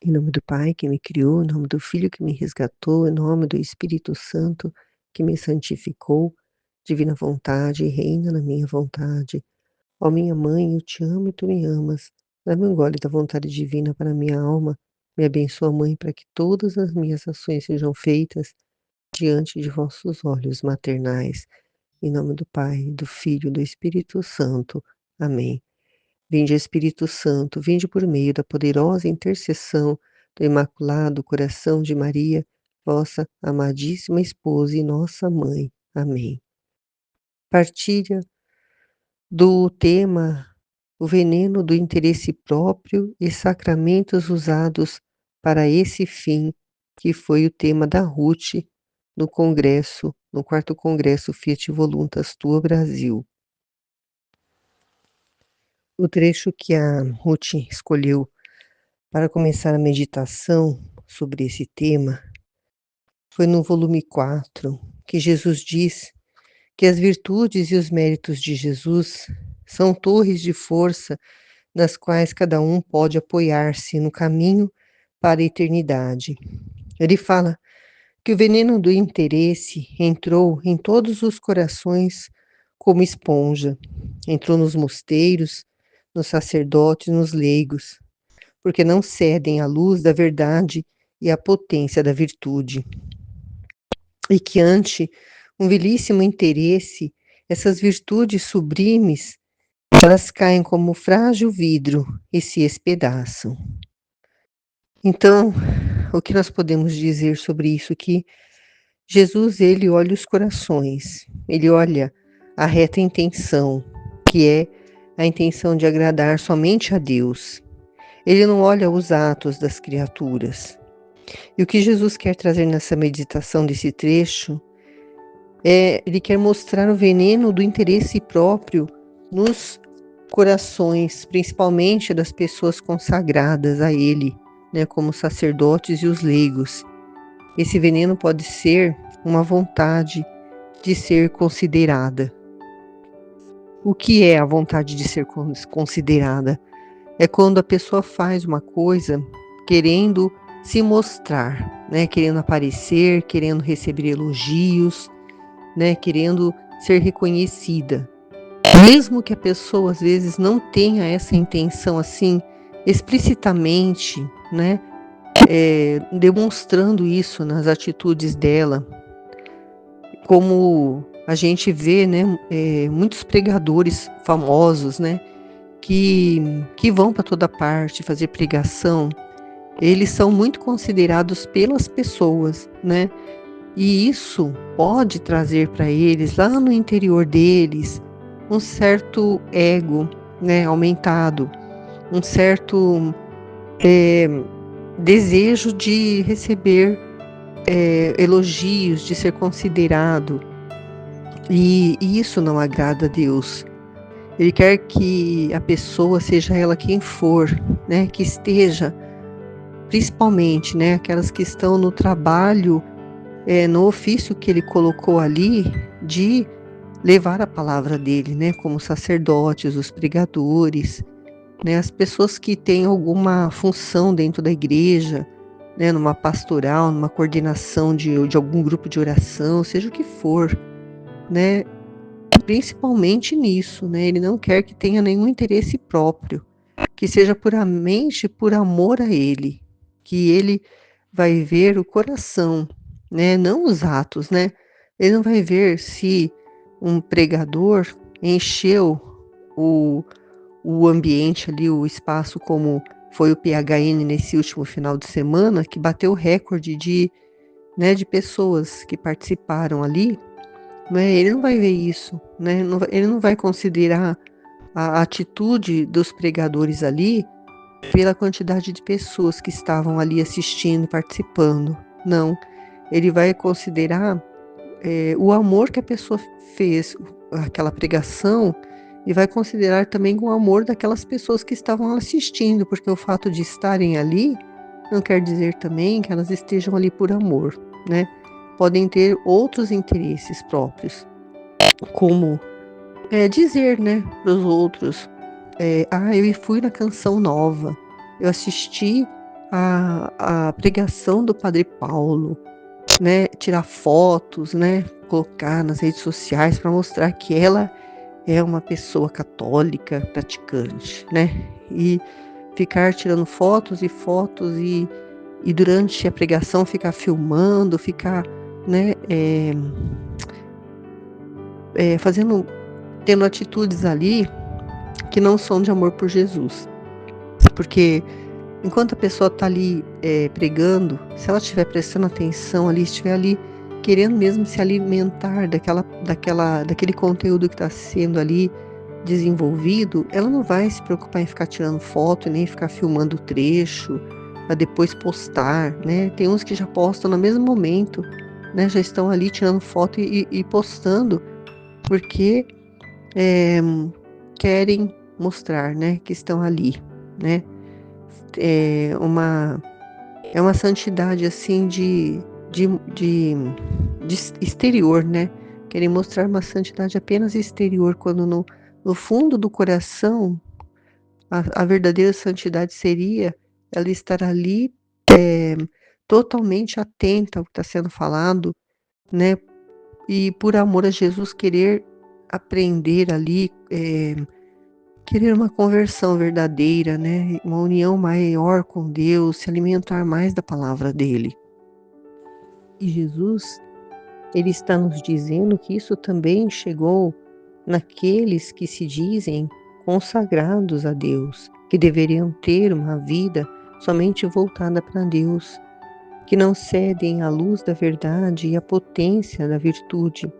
Em nome do Pai que me criou, em nome do Filho que me resgatou, em nome do Espírito Santo que me santificou, divina vontade, reina na minha vontade. Ó minha mãe, eu te amo e tu me amas. Dá-me um gole da vontade divina para a minha alma. Me abençoa, mãe, para que todas as minhas ações sejam feitas diante de vossos olhos maternais. Em nome do Pai, do Filho e do Espírito Santo. Amém. Vinde, Espírito Santo, vinde por meio da poderosa intercessão do Imaculado Coração de Maria, vossa amadíssima esposa e nossa mãe. Amém. Partilha do tema O veneno do interesse próprio e sacramentos usados para esse fim, que foi o tema da Ruth no congresso, no 4º Congresso Fiat Voluntas Tua Brasil. O trecho que a Ruth escolheu para começar a meditação sobre esse tema foi no volume 4, que Jesus diz que as virtudes e os méritos de Jesus são torres de força nas quais cada um pode apoiar-se no caminho para a eternidade. Ele fala que o veneno do interesse entrou em todos os corações como esponja, entrou nos mosteiros, nos sacerdotes, nos leigos, porque não cedem à luz da verdade e à potência da virtude. E que ante um vilíssimo interesse, essas virtudes sublimes, elas caem como frágil vidro e se espedaçam. Então, o que nós podemos dizer sobre isso? Que Jesus, ele olha os corações, ele olha a reta intenção, que é a intenção de agradar somente a Deus. Ele não olha os atos das criaturas. E o que Jesus quer trazer nessa meditação desse trecho ele quer mostrar o veneno do interesse próprio nos corações, principalmente das pessoas consagradas a Ele, né, como sacerdotes e os leigos. Esse veneno pode ser uma vontade de ser considerada. O que é a vontade de ser considerada? É quando a pessoa faz uma coisa querendo se mostrar, né, querendo aparecer, querendo receber elogios, né, querendo ser reconhecida. Mesmo que a pessoa às vezes não tenha essa intenção assim explicitamente, né, demonstrando isso nas atitudes dela, como a gente vê, né, muitos pregadores famosos, né, que vão para toda parte fazer pregação, eles são muito considerados pelas pessoas, né? E isso pode trazer para eles, lá no interior deles, um certo ego, né, aumentado, um certo desejo de receber elogios, de ser considerado. E isso não agrada a Deus. Ele quer que a pessoa, seja ela quem for, né, que esteja, principalmente, né, aquelas que estão no trabalho, no ofício que ele colocou ali, de levar a palavra dele, né, como sacerdotes, os pregadores, né, as pessoas que têm alguma função dentro da igreja, né, numa pastoral, numa coordenação de algum grupo de oração, seja o que for, né, principalmente nisso, né, ele não quer que tenha nenhum interesse próprio, que seja puramente por amor a ele, que ele vai ver o coração, né, não os atos, né, ele não vai ver se um pregador encheu o, o ambiente ali, o espaço, como foi o PHN nesse último final de semana, que bateu o recorde né, de pessoas que participaram ali, né, ele não vai ver isso, né, ele não vai considerar a atitude dos pregadores ali pela quantidade de pessoas que estavam ali assistindo e participando. Não, ele vai considerar o amor que a pessoa fez, aquela pregação, e vai considerar também o amor daquelas pessoas que estavam assistindo, porque o fato de estarem ali não quer dizer também que elas estejam ali por amor, né? Podem ter outros interesses próprios, como dizer, né, para os outros, eu fui na Canção Nova, eu assisti a pregação do Padre Paulo, né, tirar fotos, né, colocar nas redes sociais para mostrar que ela é uma pessoa católica praticante, né, e ficar tirando fotos e fotos e durante a pregação ficar filmando, ficar, né, fazendo tendo atitudes ali que não são de amor por Jesus. Porque enquanto a pessoa está ali, pregando, se ela estiver prestando atenção ali, estiver ali querendo mesmo se alimentar daquele conteúdo que está sendo ali desenvolvido, ela não vai se preocupar em ficar tirando foto e nem ficar filmando o trecho para depois postar, né. Tem uns que já postam no mesmo momento, né, já estão ali tirando foto e postando, porque, eh, querem mostrar, né, que estão ali, né. É uma é uma santidade, assim, de de exterior, né. Querem mostrar uma santidade apenas exterior, quando no fundo do coração, a verdadeira santidade seria ela estar ali, eh, totalmente atenta ao que está sendo falado, né, e por amor a Jesus querer aprender ali, querer uma conversão verdadeira, né, uma união maior com Deus, se alimentar mais da palavra dele. E Jesus, ele está nos dizendo que isso também chegou naqueles que se dizem consagrados a Deus, que deveriam ter uma vida somente voltada para Deus, que não cedem à luz da verdade e à potência da virtude.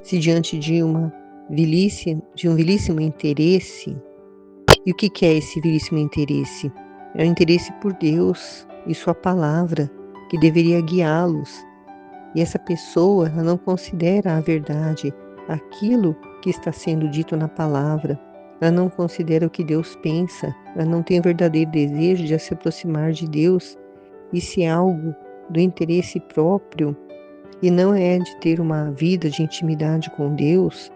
Se diante de um vilíssimo interesse. E o que que é esse vilíssimo interesse? É o interesse por Deus e sua palavra, que deveria guiá-los. E essa pessoa, ela não considera a verdade, aquilo que está sendo dito na palavra. Ela não considera o que Deus pensa. Ela não tem o verdadeiro desejo de se aproximar de Deus. E se é algo do interesse próprio e não é de ter uma vida de intimidade com Deus,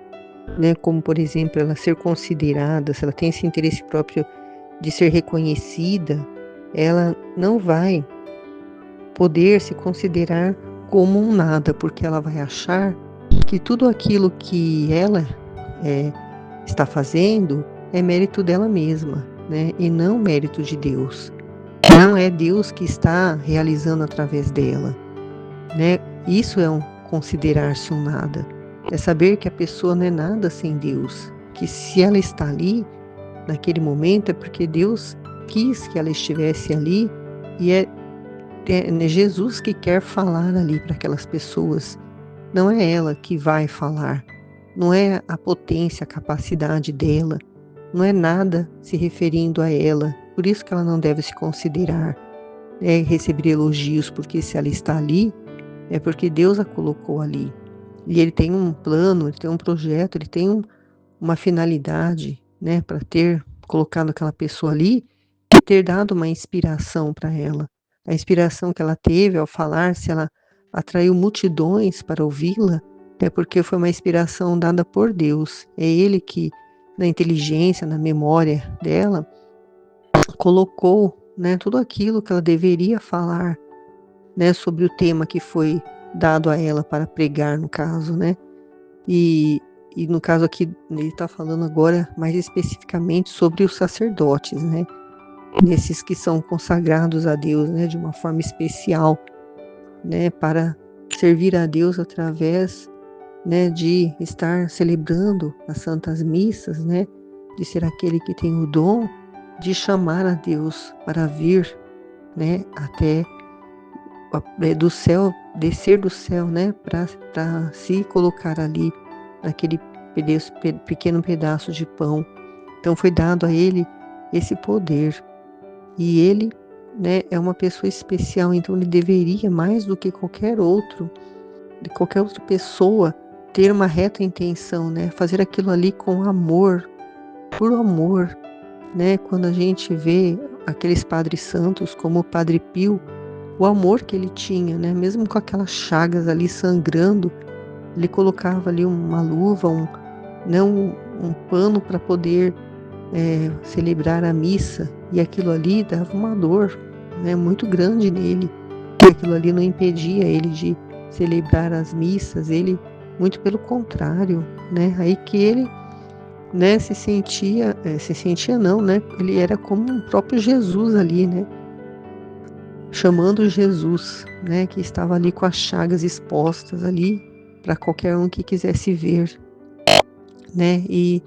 né, como por exemplo ela ser considerada, se ela tem esse interesse próprio de ser reconhecida, ela não vai poder se considerar como um nada, porque ela vai achar que tudo aquilo que ela eh, está fazendo é mérito dela mesma, né, e não mérito de Deus. Não é Deus que está realizando através dela, né? Isso é um considerar-se um nada. É saber que a pessoa não é nada sem Deus, que se ela está ali, naquele momento, é porque Deus quis que ela estivesse ali e é Jesus que quer falar ali para aquelas pessoas. Não é ela que vai falar, não é a potência, a capacidade dela, não é nada se referindo a ela. Por isso que ela não deve se considerar, receber elogios, porque se ela está ali, é porque Deus a colocou ali. E ele tem um plano, ele tem um projeto, ele tem uma finalidade, né, para ter colocado aquela pessoa ali e ter dado uma inspiração para ela. A inspiração que ela teve ao falar, se ela atraiu multidões para ouvi-la, é porque foi uma inspiração dada por Deus. É Ele que, na inteligência, na memória dela, colocou, né, tudo aquilo que ela deveria falar, né, sobre o tema que foi dado a ela para pregar, no caso, né. E e no caso aqui, ele está falando agora mais especificamente sobre os sacerdotes, né, esses que são consagrados a Deus, né, de uma forma especial, né, para servir a Deus através, né, de estar celebrando as santas missas, né, de ser aquele que tem o dom de chamar a Deus para vir, né, até do céu, descer do céu, né, para se colocar ali naquele pequeno pedaço de pão. Então foi dado a ele esse poder. E ele, né, é uma pessoa especial, então ele deveria, mais do que qualquer outro, de qualquer outra pessoa, ter uma reta intenção, né, fazer aquilo ali com amor, por amor, né. Quando a gente vê aqueles padres santos, como o Padre Pio, o amor que ele tinha, né, mesmo com aquelas chagas ali sangrando, ele colocava ali uma luva, né, um pano para poder, celebrar a missa, e aquilo ali dava uma dor, né, muito grande nele, que aquilo ali não impedia ele de celebrar as missas, ele, muito pelo contrário, né, aí que ele, né, se sentia não, né, ele era como um próprio Jesus ali, né, chamando Jesus, né, que estava ali com as chagas expostas ali para qualquer um que quisesse ver, né, e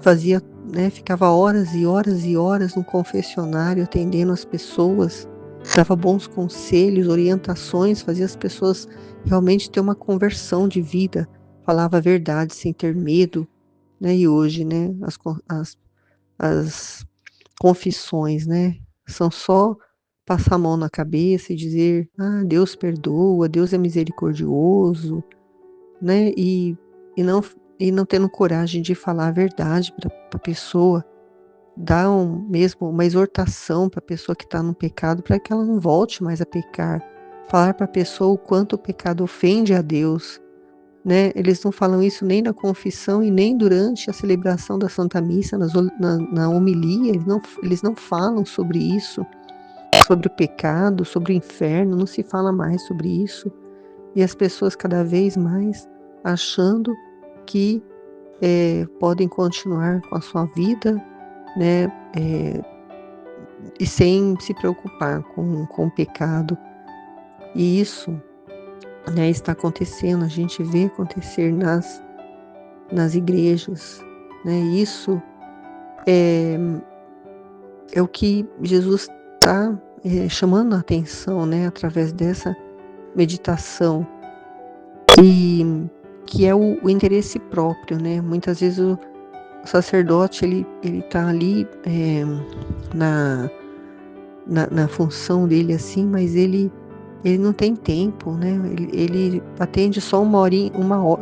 fazia, né, ficava horas e horas e horas no confessionário atendendo as pessoas, dava bons conselhos, orientações, fazia as pessoas realmente ter uma conversão de vida, falava a verdade sem ter medo, né, e hoje, né, as confissões, né, são só passar a mão na cabeça e dizer: "Ah, Deus perdoa, Deus é misericordioso", né, e não e não tendo coragem de falar a verdade para a pessoa, dar mesmo uma exortação para a pessoa que está no pecado, para que ela não volte mais a pecar, falar para a pessoa o quanto o pecado ofende a Deus, né. Eles não falam isso nem na confissão e nem durante a celebração da Santa Missa, na homilia, eles não falam sobre isso, sobre o pecado, sobre o inferno, não se fala mais sobre isso. E as pessoas cada vez mais achando que, podem continuar com a sua vida, né, e sem se preocupar com o pecado. E isso, né, está acontecendo, a gente vê acontecer nas igrejas, né, isso é é o que Jesus está, chamando a atenção, né, através dessa meditação, e que é o interesse próprio, né. Muitas vezes o sacerdote ele tá ali, na na função dele, assim, mas ele não tem tempo, né, ele atende só 1 horinha,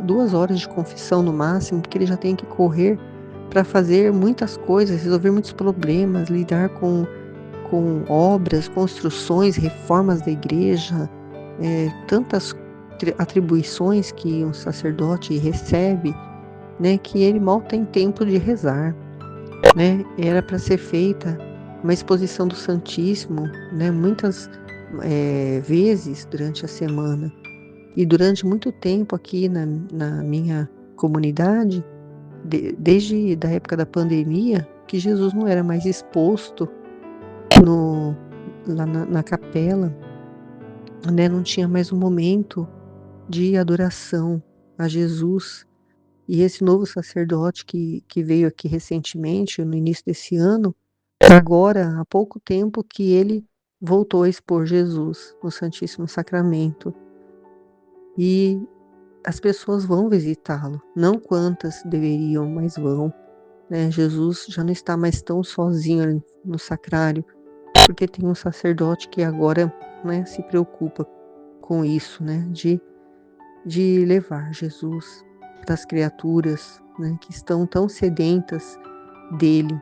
2 horas de confissão no máximo, porque ele já tem que correr para fazer muitas coisas, resolver muitos problemas, lidar com obras, construções, reformas da igreja, tantas atribuições que um sacerdote recebe, né, que ele mal tem tempo de rezar, né. Era para ser feita uma exposição do Santíssimo, né, muitas, vezes durante a semana. E durante muito tempo aqui na minha comunidade, desde da época da pandemia, que Jesus não era mais exposto no lá na capela, né, não tinha mais um momento de adoração a Jesus. E esse novo sacerdote que veio aqui recentemente, no início desse ano, agora há pouco tempo que ele voltou a expor Jesus no Santíssimo Sacramento. E as pessoas vão visitá-lo, não quantas deveriam, mas vão, né. Jesus já não está mais tão sozinho ali no sacrário, porque tem um sacerdote que agora, né, se preocupa com isso, né, de levar Jesus para as criaturas, né, que estão tão sedentas dele.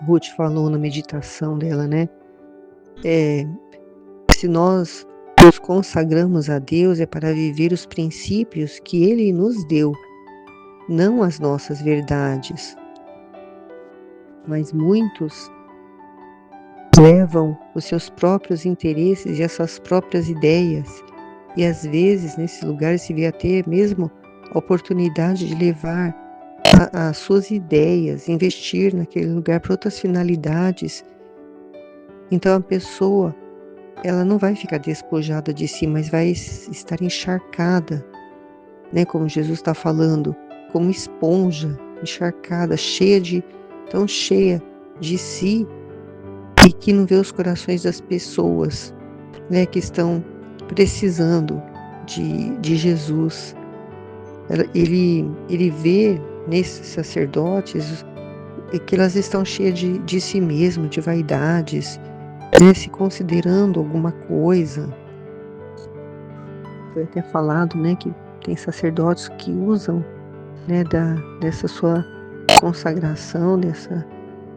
Ruth falou na meditação dela, né, eh, se nós nos consagramos a Deus é para viver os princípios que Ele nos deu, não as nossas verdades. Mas muitos levam os seus próprios interesses e as suas próprias ideias, e às vezes nesse lugar se vê até mesmo a oportunidade de levar as suas ideias, investir naquele lugar para outras finalidades. Então a pessoa, ela não vai ficar despojada de si, mas vai estar encharcada, né, como Jesus está falando, como esponja, encharcada, tão cheia de si, e que não vê os corações das pessoas, né, que estão precisando de Jesus. Ele vê nesses sacerdotes que elas estão cheias de si mesmo, de vaidades, né, se considerando alguma coisa. Foi até falado, né, que tem sacerdotes que usam, né, dessa sua consagração,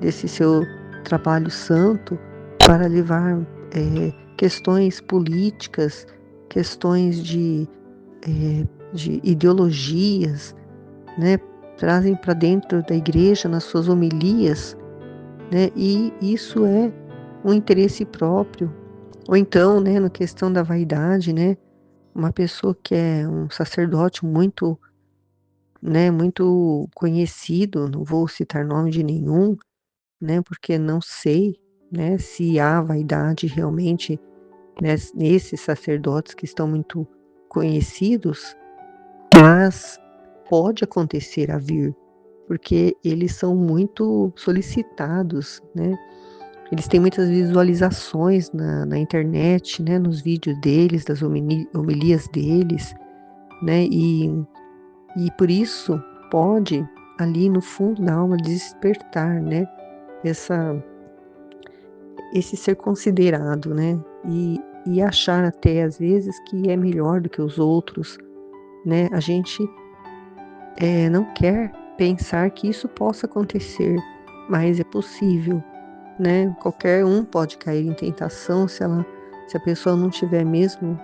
desse seu trabalho santo para levar, questões políticas, questões de ideologias, né, trazem para dentro da igreja nas suas homilias, né, e isso é um interesse próprio, ou então, né, na questão da vaidade, né, uma pessoa que é um sacerdote muito, né, muito conhecido, não vou citar nome de nenhum, né, porque não sei, né, se há vaidade realmente nesses sacerdotes que estão muito conhecidos, mas pode acontecer a vir, porque eles são muito solicitados, né? Eles têm muitas visualizações na internet, né? Nos vídeos deles, das homilias deles, né? E por isso pode ali no fundo da alma despertar, né? Essa, esse ser considerado, né? E achar até às vezes que é melhor do que os outros, né? A gente não quer pensar que isso possa acontecer, mas é possível, né? Qualquer um pode cair em tentação se a pessoa não tiver mesmo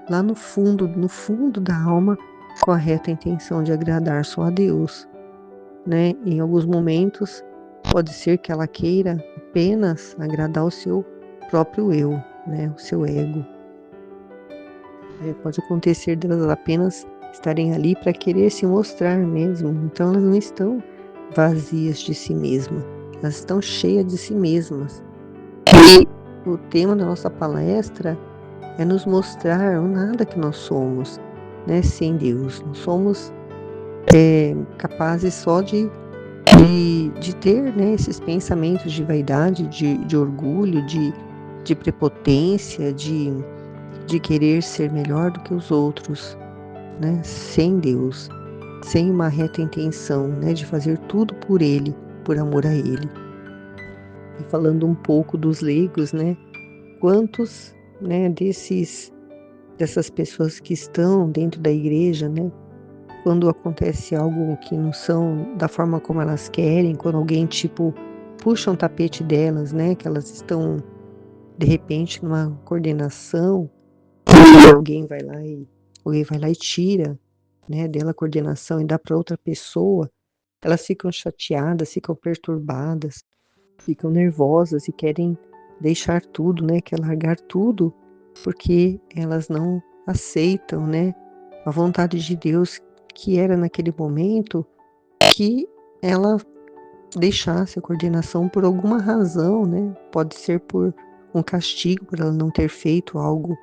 lá no fundo da alma, com a reta intenção de agradar só a Deus, né? Em alguns momentos pode ser que ela queira apenas agradar o seu próprio eu, né? O seu ego. Pode acontecer delas apenas estarem ali para querer se mostrar mesmo. Então elas não estão vazias de si mesmas, elas estão cheias de si mesmas. E o tema da nossa palestra é nos mostrar o nada que nós somos, né, sem Deus. Nós somos capazes só de ter, né, esses pensamentos de vaidade, de orgulho, de prepotência, de querer ser melhor do que os outros, né, sem Deus, sem uma reta intenção, né, de fazer tudo por Ele, por amor a Ele. E falando um pouco dos leigos, né, quantos, né, dessas pessoas que estão dentro da igreja, né, quando acontece algo que não são da forma como elas querem, quando alguém, tipo, puxa um tapete delas, né, que elas estão, de repente, numa coordenação, e alguém vai lá e tira, né, dela a coordenação e dá para outra pessoa, elas ficam chateadas, ficam perturbadas, ficam nervosas e querem deixar tudo, né, quer largar tudo, porque elas não aceitam, né, a vontade de Deus, que era naquele momento que ela deixasse a coordenação por alguma razão, né? Pode ser por um castigo por ela não ter feito algo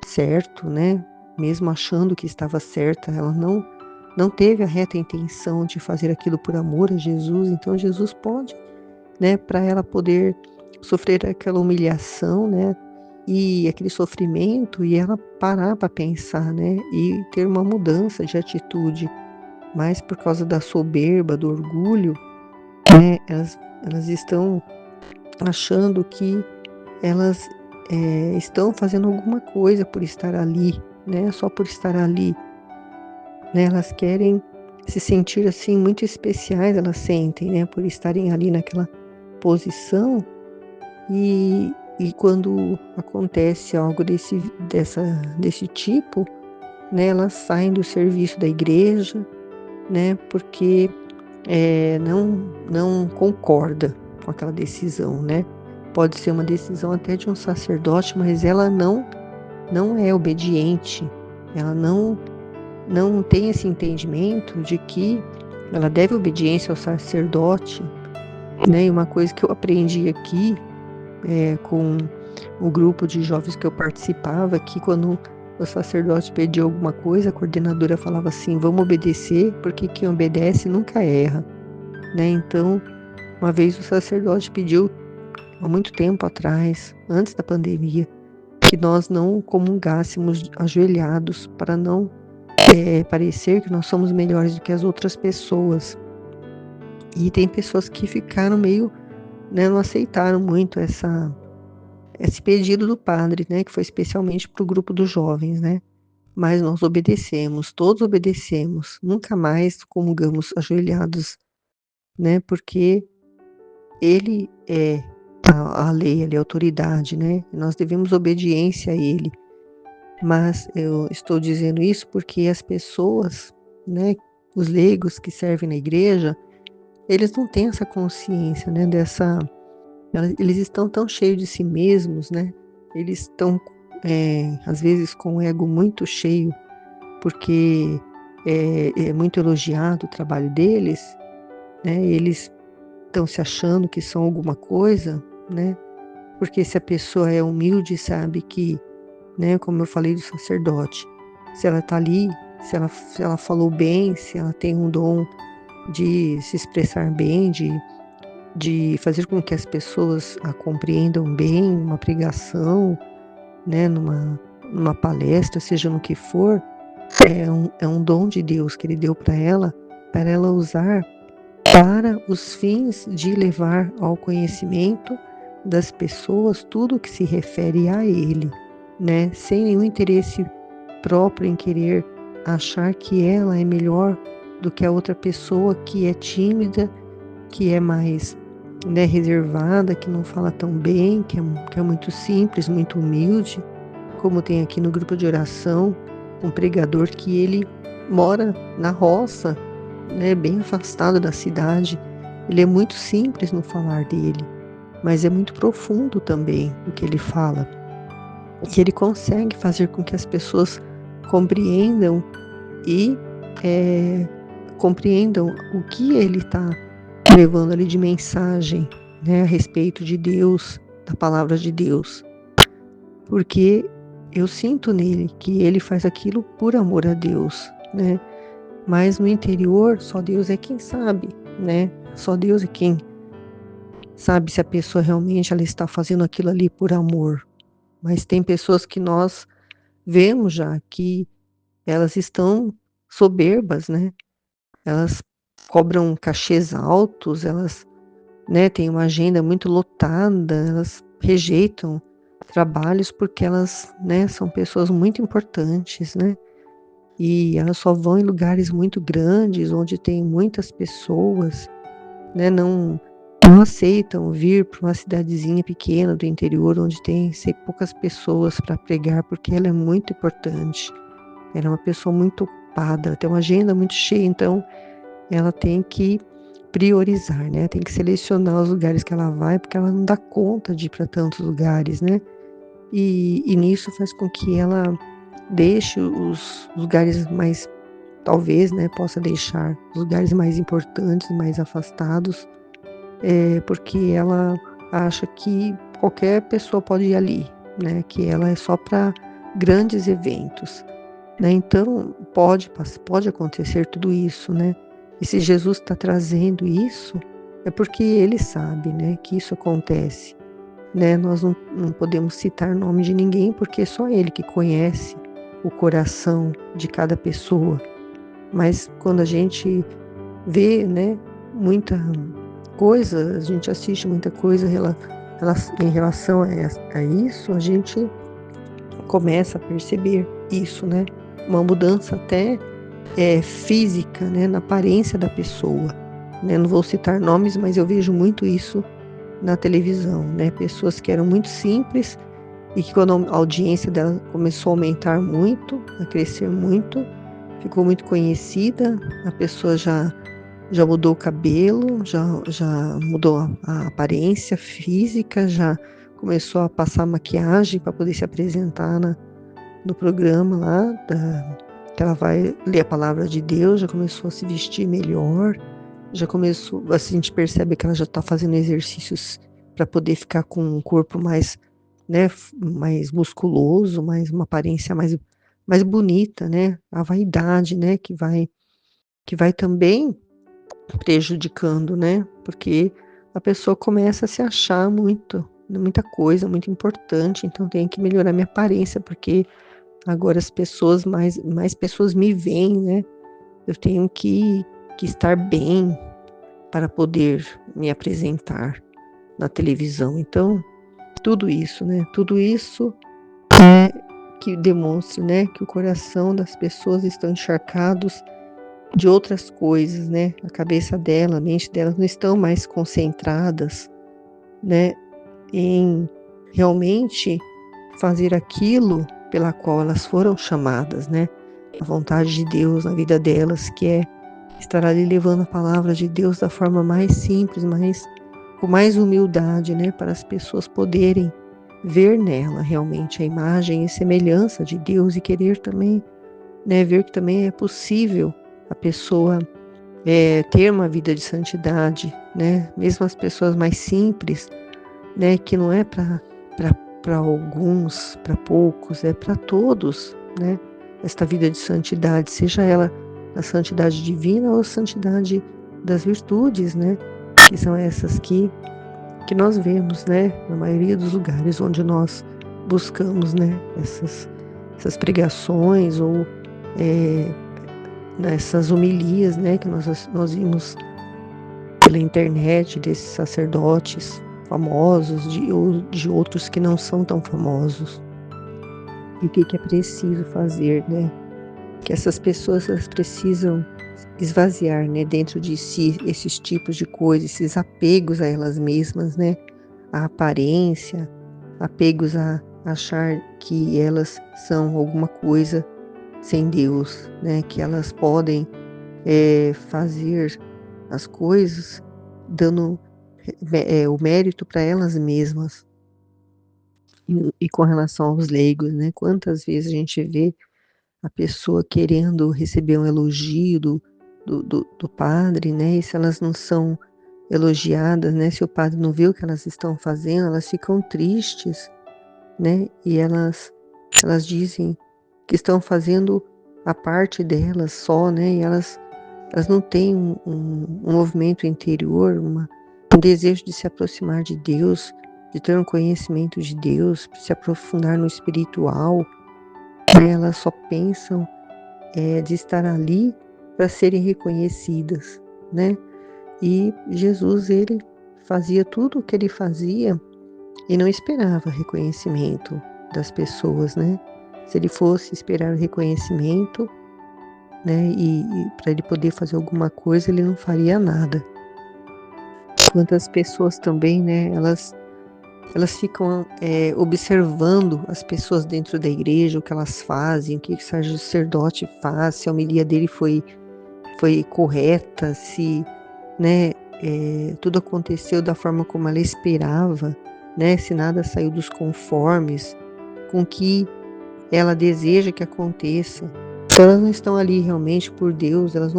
certo, né? Mesmo achando que estava certa, ela não teve a reta intenção de fazer aquilo por amor a Jesus. Então Jesus pode, né, para ela poder sofrer aquela humilhação, né? E aquele sofrimento, e ela parar para pensar, né? E ter uma mudança de atitude, mas por causa da soberba, do orgulho, né? Elas estão achando que elas estão fazendo alguma coisa por estar ali, né? Só por estar ali, né? Elas querem se sentir assim muito especiais, elas sentem, né? Por estarem ali naquela posição. E quando acontece algo desse tipo, né, elas saem do serviço da igreja, né, porque não concorda com aquela decisão, né. Pode ser uma decisão até de um sacerdote, mas ela não é obediente, ela não tem esse entendimento de que ela deve obediência ao sacerdote, né. E uma coisa que eu aprendi aqui com o grupo de jovens que eu participava, que quando o sacerdote pedia alguma coisa, a coordenadora falava assim: vamos obedecer, porque quem obedece nunca erra, né? Então, uma vez o sacerdote pediu, há muito tempo atrás, antes da pandemia, que nós não comungássemos ajoelhados, para não parecer que nós somos melhores do que as outras pessoas. E tem pessoas que ficaram meio, né, não aceitaram muito esse pedido do padre, né, que foi especialmente para o grupo dos jovens, né? Mas nós obedecemos, todos obedecemos, nunca mais comungamos ajoelhados, né? Porque ele é a lei, ele é a autoridade, né? Nós devemos obediência a ele. Mas eu estou dizendo isso porque as pessoas, né, os leigos que servem na igreja, eles não têm essa consciência, né, eles estão tão cheios de si mesmos, né, eles estão, às vezes com o ego muito cheio, porque é muito elogiado o trabalho deles, né, eles estão se achando que são alguma coisa, né, porque se a pessoa é humilde, sabe que, né, como eu falei do sacerdote, se ela está ali, se ela falou bem, se ela tem um dom de se expressar bem, de fazer com que as pessoas a compreendam bem, uma pregação, né, numa palestra, seja no que for, é um dom de Deus que Ele deu para ela usar para os fins de levar ao conhecimento das pessoas tudo o que se refere a Ele, né, sem nenhum interesse próprio em querer achar que ela é melhor do que a outra pessoa que é tímida, que é mais, né, reservada, que não fala tão bem, que é muito simples, muito humilde, como tem aqui no grupo de oração, um pregador que ele mora na roça, né, bem afastado da cidade. Ele é muito simples no falar dele, mas é muito profundo também o que ele fala, que ele consegue fazer com que as pessoas compreendam e compreendam o que ele está levando ali de mensagem, né, a respeito de Deus, da palavra de Deus, porque eu sinto nele que ele faz aquilo por amor a Deus, né? Mas no interior só Deus é quem sabe, né? Só Deus é quem sabe se a pessoa realmente ela está fazendo aquilo ali por amor. Mas tem pessoas que nós vemos já que elas estão soberbas, né? Elas cobram cachês altos, elas, né, têm uma agenda muito lotada, elas rejeitam trabalhos porque elas, né, são pessoas muito importantes, né? E elas só vão em lugares muito grandes, onde tem muitas pessoas, né? Não aceitam vir para uma cidadezinha pequena do interior, onde tem sei, poucas pessoas para pregar, porque ela é muito importante. Ela é uma pessoa muito ocupada, ela tem uma agenda muito cheia, então ela tem que priorizar, né? Tem que selecionar os lugares que ela vai, porque ela não dá conta de ir para tantos lugares, né? E nisso faz com que ela deixe os lugares mais, talvez, né, possa deixar os lugares mais importantes, mais afastados, porque ela acha que qualquer pessoa pode ir ali, né? Que ela é só para grandes eventos, né? Então pode acontecer tudo isso, né? E se Jesus está trazendo isso, é porque Ele sabe, né, que isso acontece, né? Nós não podemos citar nome de ninguém, porque é só Ele que conhece o coração de cada pessoa. Mas quando a gente vê, né, muita coisa, a gente assiste muita coisa em relação a isso, a gente começa a perceber isso, né? Uma mudança até física, né, na aparência da pessoa, né? Não vou citar nomes, mas eu vejo muito isso na televisão, né? Pessoas que eram muito simples e que quando a audiência dela começou a aumentar muito, a crescer muito, ficou muito conhecida, a pessoa já mudou o cabelo, já mudou a aparência física, já começou a passar maquiagem para poder se apresentar no programa lá, que ela vai ler a palavra de Deus, já começou a se vestir melhor, já começou, assim, a gente percebe que ela já está fazendo exercícios para poder ficar com um corpo mais, né, mais musculoso, mais uma aparência mais bonita, né? A vaidade, né, que vai também prejudicando, né? Porque a pessoa começa a se achar muita coisa, muito importante, então tem que melhorar minha aparência, porque agora as pessoas, mais pessoas me veem, né? Eu tenho que estar bem para poder me apresentar na televisão. Então, tudo isso, né? Tudo isso é que demonstra, né, que o coração das pessoas estão encharcados de outras coisas, né? A cabeça dela, a mente delas não estão mais concentradas, né, em realmente fazer aquilo pela qual elas foram chamadas, né? A vontade de Deus na vida delas, que é estar ali levando a palavra de Deus da forma mais simples, mais com mais humildade, né, para as pessoas poderem ver nela realmente a imagem e semelhança de Deus e querer também, né, ver que também é possível a pessoa ter uma vida de santidade, né, mesmo as pessoas mais simples, né, que não é para alguns, para poucos, é para todos, né, esta vida de santidade, seja ela a santidade divina ou a santidade das virtudes, né, que são essas que nós vemos, né, na maioria dos lugares onde nós buscamos, né, essas pregações ou nessas homilias, né, que nós vimos pela internet desses sacerdotes famosos ou de outros que não são tão famosos. E o que é preciso fazer, né? Que essas pessoas elas precisam esvaziar, né, dentro de si esses tipos de coisas, esses apegos a elas mesmas, né? A aparência, apegos a achar que elas são alguma coisa sem Deus, né? Que elas podem fazer as coisas dando o mérito para elas mesmas. E com relação aos leigos, né? Quantas vezes a gente vê a pessoa querendo receber um elogio do padre, né? E se elas não são elogiadas, né? Se o padre não vê o que elas estão fazendo, elas ficam tristes, né? E elas dizem que estão fazendo a parte delas só, né? E elas não têm um movimento interior, um desejo de se aproximar de Deus, de ter um conhecimento de Deus, se aprofundar no espiritual, né? Elas só pensam de estar ali para serem reconhecidas, né? E Jesus, ele fazia tudo o que ele fazia e não esperava reconhecimento das pessoas, né? Se ele fosse esperar o reconhecimento, né, e para ele poder fazer alguma coisa, ele não faria nada. Quantas pessoas também, né, elas ficam observando as pessoas dentro da igreja, o que elas fazem, o que o sacerdote faz, se a homilia dele foi correta, se, né, tudo aconteceu da forma como ela esperava, né, se nada saiu dos conformes com que ela deseja que aconteça. Então elas não estão ali realmente por Deus, elas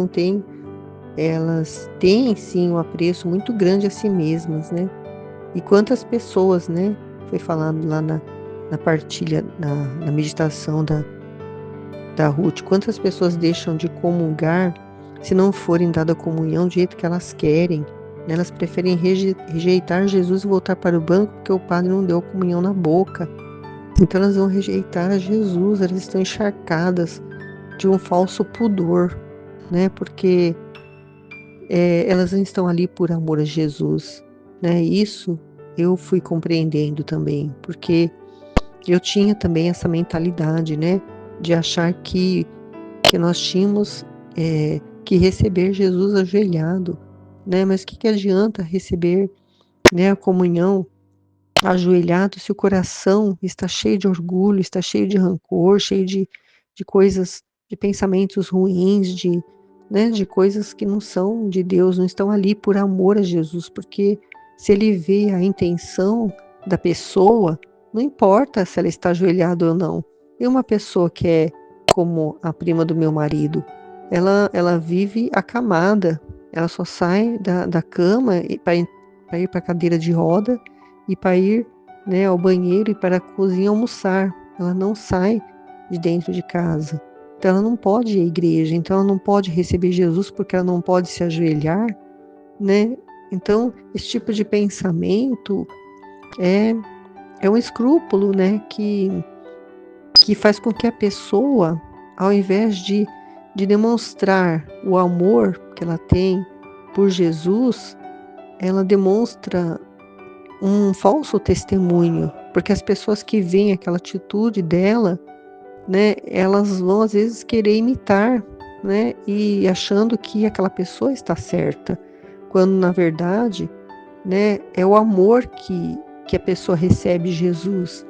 têm sim um apreço muito grande a si mesmas, né? E quantas pessoas, né? Foi falado lá na partilha, na meditação da Ruth, quantas pessoas deixam de comungar se não forem dada a comunhão do jeito que elas querem, né? Elas preferem rejeitar Jesus e voltar para o banco porque o padre não deu a comunhão na boca. Então elas vão rejeitar a Jesus, elas estão encharcadas de um falso pudor, né? Porque elas não estão ali por amor a Jesus, né? Isso eu fui compreendendo também, porque eu tinha também essa mentalidade, né? De achar que nós tínhamos que receber Jesus ajoelhado, né? Mas o que adianta receber, né, a comunhão ajoelhado se o coração está cheio de orgulho, está cheio de rancor, cheio de coisas, de pensamentos ruins, né, de coisas que não são de Deus, não estão ali por amor a Jesus, porque se ele vê a intenção da pessoa, não importa se ela está ajoelhada ou não. E uma pessoa que é como a prima do meu marido, ela vive acamada, ela só sai da cama para ir para a cadeira de roda e para ir, né, ao banheiro e para a cozinha almoçar. Ela não sai de dentro de casa. Então ela não pode ir à igreja, então ela não pode receber Jesus porque ela não pode se ajoelhar, né? Então esse tipo de pensamento é um escrúpulo, né, que faz com que a pessoa, ao invés de demonstrar o amor que ela tem por Jesus, ela demonstra um falso testemunho, porque as pessoas que veem aquela atitude dela, né, elas vão às vezes querer imitar, né, e achando que aquela pessoa está certa, quando na verdade, né, é o amor que a pessoa recebe Jesus,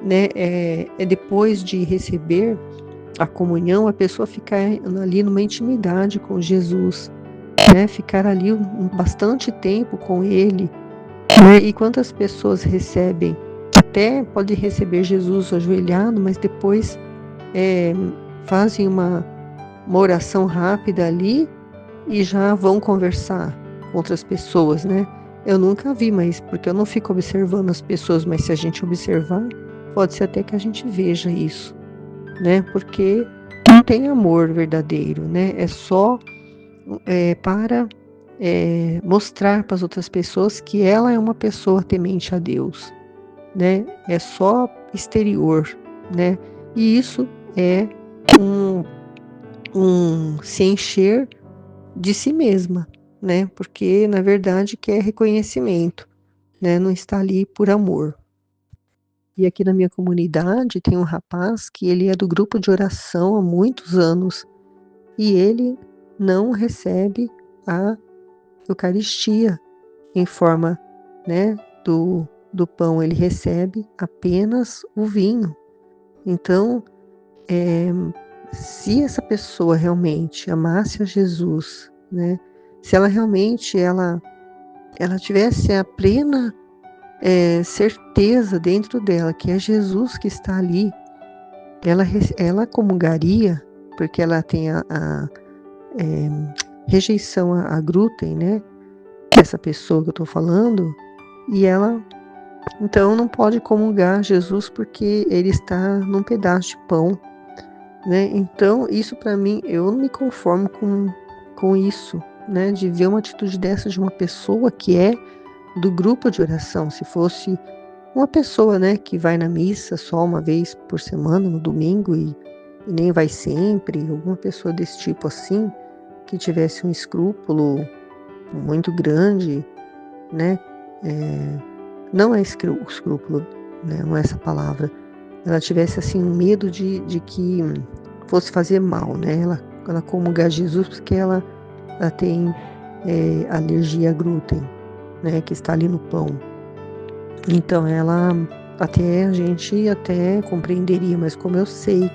né, é depois de receber a comunhão, a pessoa ficar ali numa intimidade com Jesus, né, ficar ali bastante tempo com ele, né? E quantas pessoas recebem, até pode receber Jesus ajoelhado, mas depois fazem uma oração rápida ali e já vão conversar com outras pessoas, né? Eu nunca vi, mas porque eu não fico observando as pessoas, mas se a gente observar, pode ser até que a gente veja isso, né? Porque não tem amor verdadeiro, né? É só para mostrar para as outras pessoas que ela é uma pessoa temente a Deus, né? É só exterior, né? E isso é um se encher de si mesma, né? Porque na verdade quer reconhecimento, né? Não está ali por amor. E aqui na minha comunidade tem um rapaz que ele é do grupo de oração há muitos anos e ele não recebe a Eucaristia em forma, né, do pão, ele recebe apenas o vinho. Então, se essa pessoa realmente amasse a Jesus, né, se ela realmente ela tivesse a plena certeza dentro dela que é Jesus que está ali, ela comungaria, porque ela tem a rejeição a glúten, né? Essa pessoa que eu estou falando, e ela então não pode comungar Jesus porque ele está num pedaço de pão, né? Então isso para mim, eu não me conformo com isso, né? De ver uma atitude dessa de uma pessoa que é do grupo de oração. Se fosse uma pessoa, né, que vai na missa só uma vez por semana, no domingo, e nem vai sempre, alguma pessoa desse tipo assim, que tivesse um escrúpulo muito grande, né, não é escrúpulo, né, não é essa palavra, ela tivesse assim um medo de que fosse fazer mal, né, ela comungar Jesus porque ela tem alergia a glúten, né, que está ali no pão. Então ela a gente até compreenderia, mas como eu sei,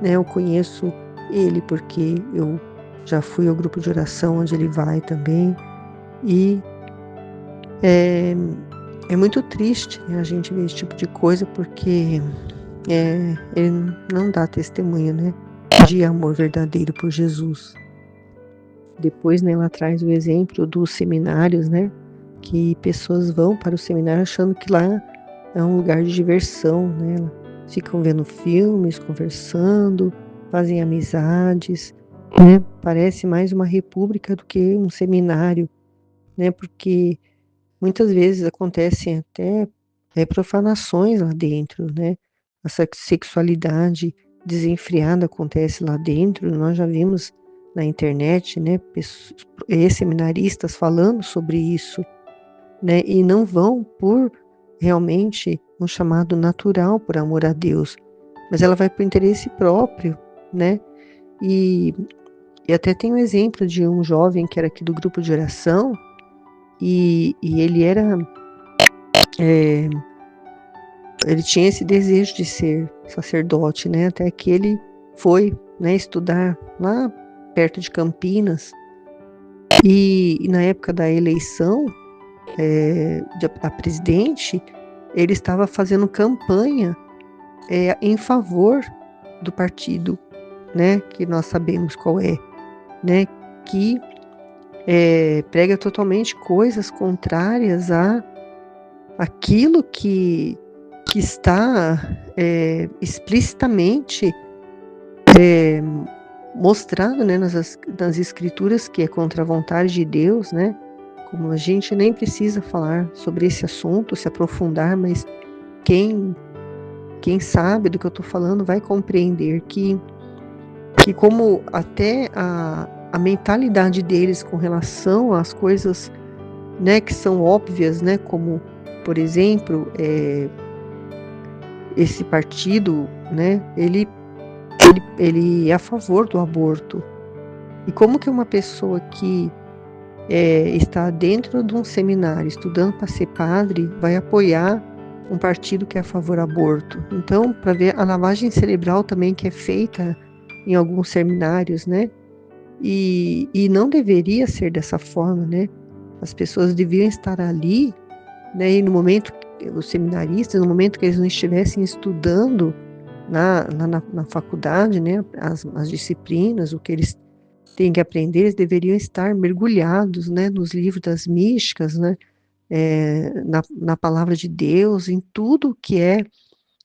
né, eu conheço ele porque eu já fui ao grupo de oração onde ele vai também, e é, é muito triste, né, a gente ver esse tipo de coisa porque ele não dá testemunho, né, de amor verdadeiro por Jesus. Depois, né, ela traz o exemplo dos seminários, né, que pessoas vão para o seminário achando que lá é um lugar de diversão, né? Ficam vendo filmes, conversando, fazem amizades, né? Parece mais uma república do que um seminário, né? Porque muitas vezes acontecem até profanações lá dentro, né? A sexualidade desenfreada acontece lá dentro. Nós já vimos na internet, né? Seminaristas falando sobre isso, né? E não vão por realmente um chamado natural por amor a Deus, mas ela vai por interesse próprio, né? E, e até tem um exemplo de um jovem que era aqui do grupo de oração e ele era ele tinha esse desejo de ser sacerdote, né? Até que ele foi, né, estudar lá perto de Campinas e na época da eleição a presidente, ele estava fazendo campanha em favor do partido, né, que nós sabemos qual é, né, que prega totalmente coisas contrárias a aquilo que está explicitamente mostrado, né, nas escrituras, que é contra a vontade de Deus, né, como a gente nem precisa falar sobre esse assunto, se aprofundar, mas quem sabe do que eu estou falando vai compreender que como até a mentalidade deles com relação às coisas, né, que são óbvias, né, como, por exemplo, esse partido, né, ele é a favor do aborto. E como que uma pessoa que está dentro de um seminário estudando para ser padre vai apoiar um partido que é a favor do aborto? Então, para ver a lavagem cerebral também que é feita em alguns seminários, né? E não deveria ser dessa forma, né? As pessoas deviam estar ali né, e no momento, os seminaristas, no momento que eles não estivessem estudando na faculdade, né, as disciplinas, o que eles têm que aprender, eles deveriam estar mergulhados, né, nos livros das místicas, né, na palavra de Deus, em tudo que é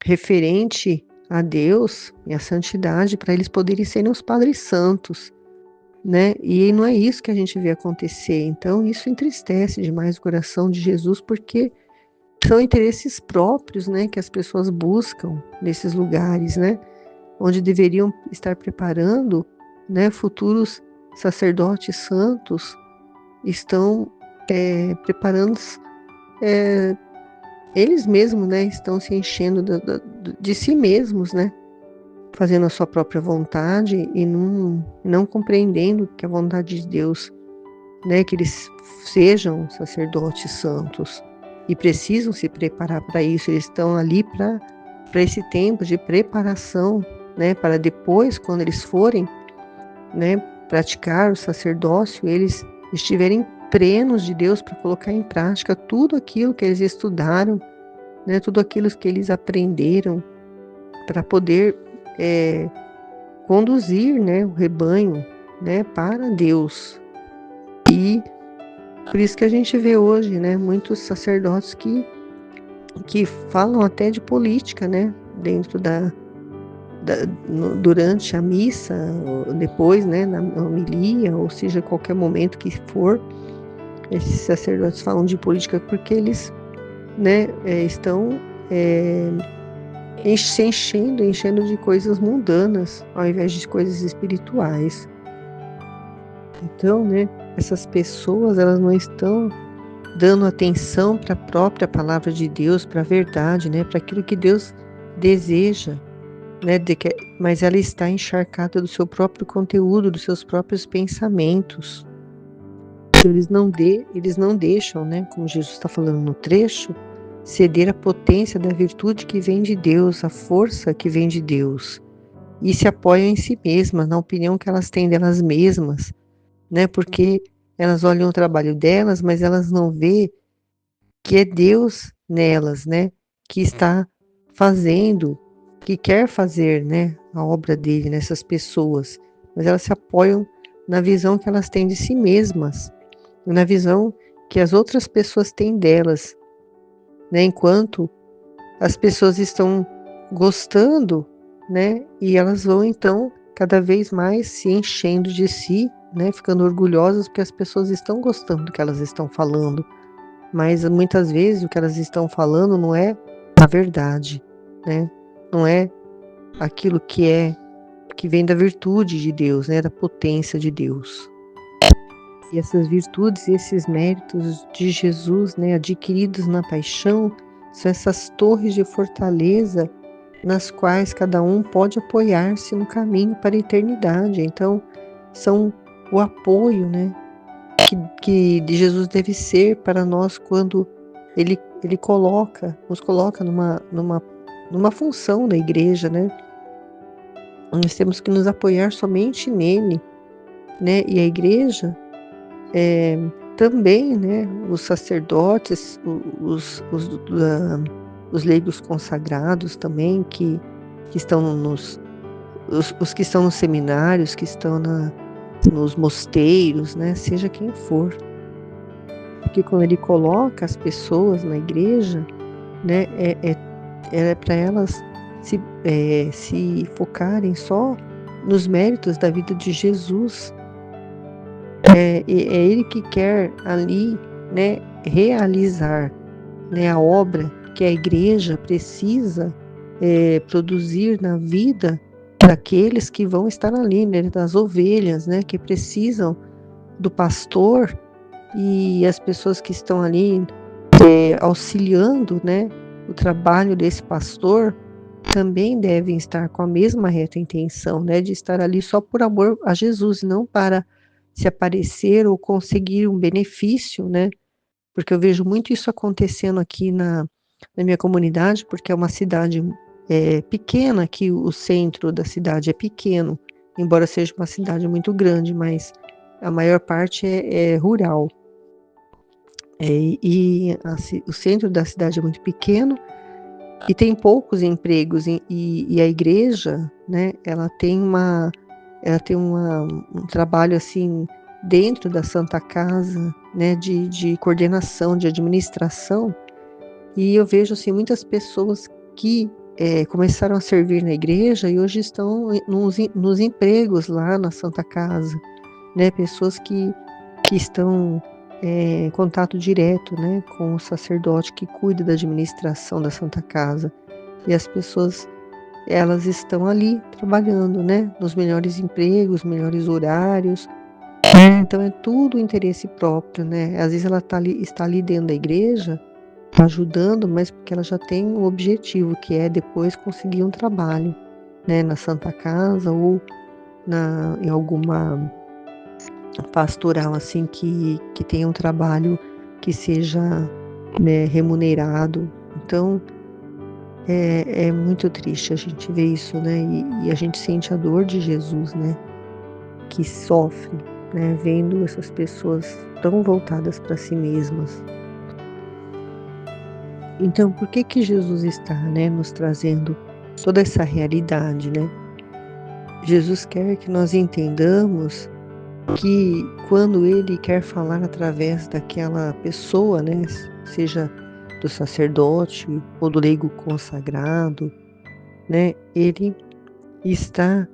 referente a Deus e a santidade, para eles poderem serem os padres santos, né? E não é isso que a gente vê acontecer. Então, isso entristece demais o coração de Jesus, porque são interesses próprios, né, que as pessoas buscam nesses lugares, né, onde deveriam estar preparando, né, futuros sacerdotes santos, estão preparando, eles mesmos, né, estão se enchendo de si mesmos, né, fazendo a sua própria vontade e não compreendendo que a vontade de Deus, né, que eles sejam sacerdotes santos e precisam se preparar para isso. Eles estão ali para esse tempo de preparação, né, para depois, quando eles forem, né, praticar o sacerdócio, eles estiverem plenos de Deus para colocar em prática tudo aquilo que eles estudaram, né, tudo aquilo que eles aprenderam, para poder conduzir, né, o rebanho, né, para Deus. E por isso que a gente vê hoje, né, muitos sacerdotes que falam até de política, né, dentro durante a missa, ou depois, né, na homilia, ou seja, qualquer momento que for, esses sacerdotes falam de política porque eles, né, estão se enchendo de coisas mundanas, ao invés de coisas espirituais. Então, né, essas pessoas, elas não estão dando atenção para a própria palavra de Deus, para a verdade, né, para aquilo que Deus deseja, né, mas ela está encharcada do seu próprio conteúdo, dos seus próprios pensamentos. Então, eles não deixam, né, como Jesus está falando no trecho, ceder à potência da virtude que vem de Deus, a força que vem de Deus, e se apoiam em si mesmas, na opinião que elas têm delas mesmas, né, porque elas olham o trabalho delas, mas elas não vê que é Deus nelas, né, que está fazendo, que quer fazer, né, a obra dele nessas pessoas, mas elas se apoiam na visão que elas têm de si mesmas, na visão que as outras pessoas têm delas, né, enquanto as pessoas estão gostando, né, e elas vão então cada vez mais se enchendo de si, né, ficando orgulhosas porque as pessoas estão gostando do que elas estão falando, mas muitas vezes o que elas estão falando não é a verdade, né? Não é aquilo que vem da virtude de Deus, né? Da potência de Deus. E essas virtudes e esses méritos de Jesus, né, adquiridos na paixão, são essas torres de fortaleza nas quais cada um pode apoiar-se no caminho para a eternidade. Então, são o apoio, né, que de Jesus deve ser para nós quando ele nos coloca numa função da igreja, né? Nós temos que nos apoiar somente nele, né? E a igreja também, né? Os sacerdotes, os leigos consagrados também que estão os que estão nos seminários, que estão nos mosteiros, né? Seja quem for. Porque quando ele coloca as pessoas na igreja, né, é para elas se focarem só nos méritos da vida de Jesus. É ele que quer ali, né, realizar, né, a obra que a igreja precisa produzir na vida daqueles que vão estar ali, né, das ovelhas, né, que precisam do pastor, e as pessoas que estão ali auxiliando, né, o trabalho desse pastor também devem estar com a mesma reta intenção, né, de estar ali só por amor a Jesus, não para se aparecer ou conseguir um benefício, né, porque eu vejo muito isso acontecendo aqui na minha comunidade, porque é uma cidade pequena, aqui o centro da cidade é pequeno, embora seja uma cidade muito grande, mas a maior parte é rural. O centro da cidade é muito pequeno e tem poucos empregos, e a igreja, né, ela tem um trabalho assim dentro da Santa Casa, né, de coordenação, de administração, e eu vejo assim muitas pessoas que começaram a servir na igreja e hoje estão nos empregos lá na Santa Casa, né, pessoas que estão em contato direto, né, com o sacerdote que cuida da administração da Santa Casa. E as pessoas, elas estão ali trabalhando, né, nos melhores empregos, melhores horários. Então é tudo interesse próprio, né? Às vezes ela está ali dentro da igreja, ajudando, mas porque ela já tem um objetivo, que é depois conseguir um trabalho, né, na Santa Casa ou em alguma pastoral assim que tenha um trabalho que seja, né, remunerado. Então é muito triste a gente ver isso, né? E a gente sente a dor de Jesus, né? Que sofre, né? Vendo essas pessoas tão voltadas para si mesmas. Então, por que que Jesus está, né, nos trazendo toda essa realidade, né? Jesus quer que nós entendamos que quando ele quer falar através daquela pessoa, né, seja do sacerdote ou do leigo consagrado, né, ele está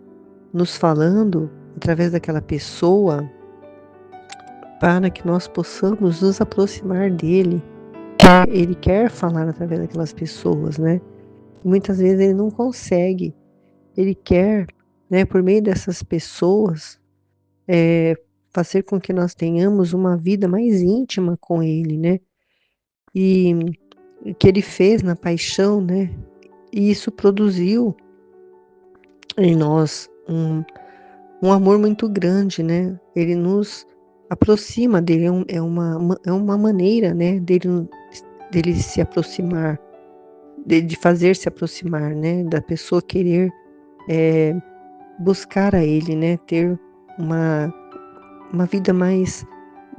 nos falando através daquela pessoa para que nós possamos nos aproximar dele. Ele quer falar através daquelas pessoas, né? E muitas vezes ele não consegue. Ele quer, né, por meio dessas pessoas, fazer com que nós tenhamos uma vida mais íntima com ele, né? E o que ele fez na paixão, né? E isso produziu em nós um amor muito grande, né? Ele nos aproxima dele, é uma maneira, né, dele se aproximar, de fazer se aproximar, né, da pessoa querer buscar a ele, né, ter uma, uma vida mais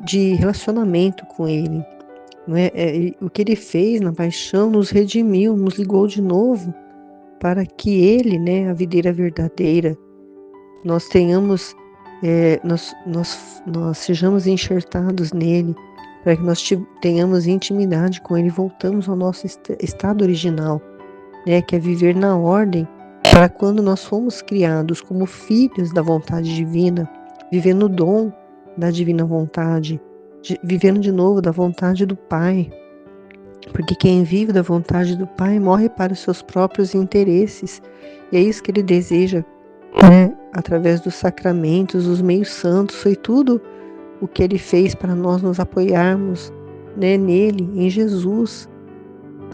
de relacionamento com ele, não é? O que ele fez na paixão nos redimiu, nos ligou de novo para que ele, né, a videira verdadeira, nós tenhamos, nós sejamos enxertados nele, para que nós tenhamos intimidade com ele, voltamos ao nosso estado original, né, que é viver na ordem, para quando nós fomos criados como filhos da vontade divina, vivendo o dom da divina vontade, vivendo de novo da vontade do Pai, porque quem vive da vontade do Pai morre para os seus próprios interesses, e é isso que ele deseja, né? Através dos sacramentos, dos meios santos, foi tudo o que ele fez para nós nos apoiarmos, né, nele, em Jesus,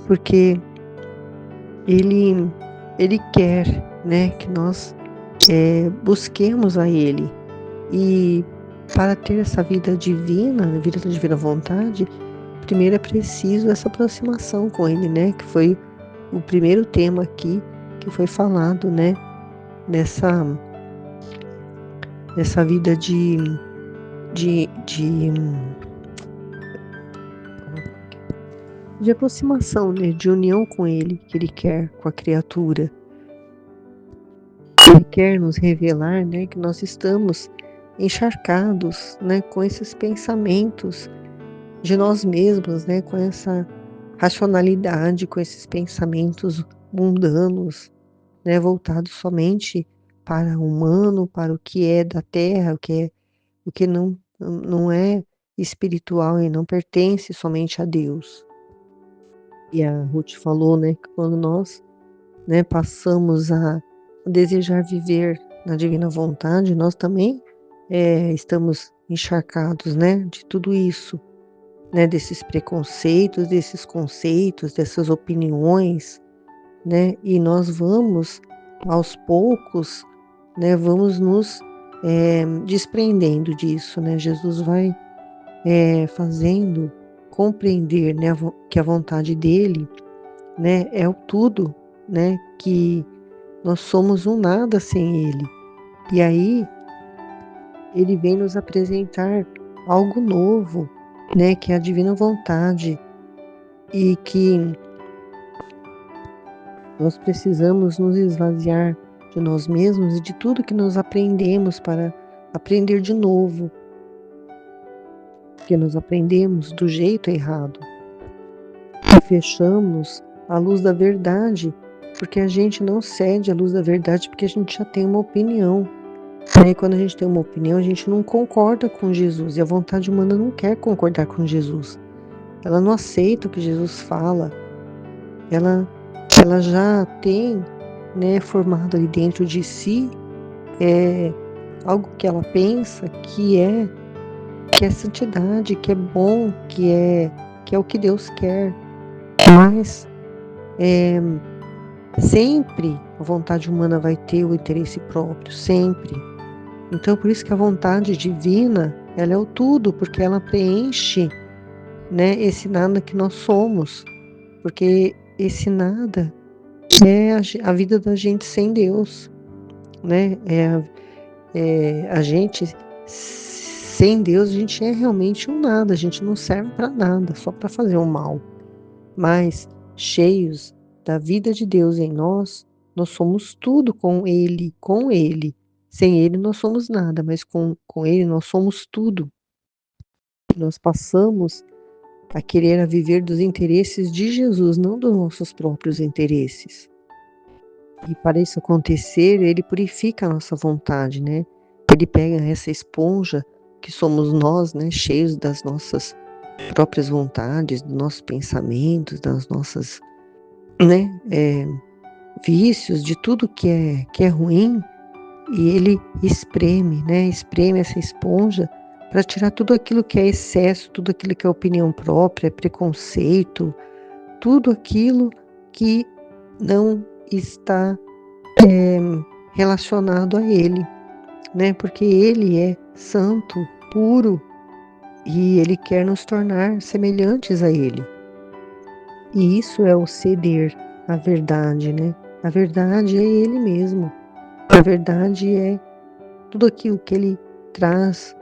porque ele quer, né, que nós busquemos a ele. E para ter essa vida divina, a vida da divina vontade, primeiro é preciso essa aproximação com ele, né, que foi o primeiro tema aqui que foi falado, né, nessa vida de, de, de aproximação, né, de união com ele, que ele quer com a criatura. Ele quer nos revelar, né, que nós estamos encharcados, né, com esses pensamentos de nós mesmos, né, com essa racionalidade, com esses pensamentos mundanos, né, voltados somente para o humano, para o que é da terra, o que não é espiritual e não pertence somente a Deus. E a Ruth falou, né, que quando nós, né, passamos a desejar viver na divina vontade, nós também estamos encharcados, né, de tudo isso, né, desses preconceitos, desses conceitos, dessas opiniões, né, e nós vamos, aos poucos, né, vamos nos desprendendo disso, né, Jesus vai fazendo compreender, né, que a vontade dele, né, é o tudo, né, que nós somos um nada sem ele. E aí ele vem nos apresentar algo novo, né, que é a divina vontade e que nós precisamos nos esvaziar de nós mesmos e de tudo que nós aprendemos para aprender de novo, porque nós aprendemos do jeito errado e fechamos a luz da verdade, porque a gente não cede à luz da verdade porque a gente já tem uma opinião. E quando a gente tem uma opinião, a gente não concorda com Jesus e a vontade humana não quer concordar com Jesus. Ela não aceita o que Jesus fala. Ela já tem, né, formado ali dentro de si algo que ela pensa que é santidade, que é bom, que é o que Deus quer. Mas sempre a vontade humana vai ter o interesse próprio, sempre. Então, por isso que a vontade divina, ela é o tudo, porque ela preenche, né, esse nada que nós somos. Porque esse nada é a vida da gente sem Deus, né? A gente sem Deus, a gente é realmente um nada, a gente não serve para nada, só para fazer o mal. Mas cheios da vida de Deus em nós, nós somos tudo com Ele, com Ele. Sem Ele nós somos nada, mas com Ele nós somos tudo. Nós passamos a querer a viver dos interesses de Jesus, não dos nossos próprios interesses. E para isso acontecer, Ele purifica a nossa vontade, né? Ele pega essa esponja que somos nós, né? Cheios das nossas próprias vontades, dos nossos pensamentos, das nossas, né? Vícios, de tudo que é ruim, e ele espreme, né? Espreme essa esponja para tirar tudo aquilo que é excesso, tudo aquilo que é opinião própria, preconceito, tudo aquilo que não está relacionado a ele, né? Porque ele é santo, puro, e ele quer nos tornar semelhantes a ele. E isso é o ceder à verdade, né? A verdade é ele mesmo. A verdade é tudo aquilo que ele traz,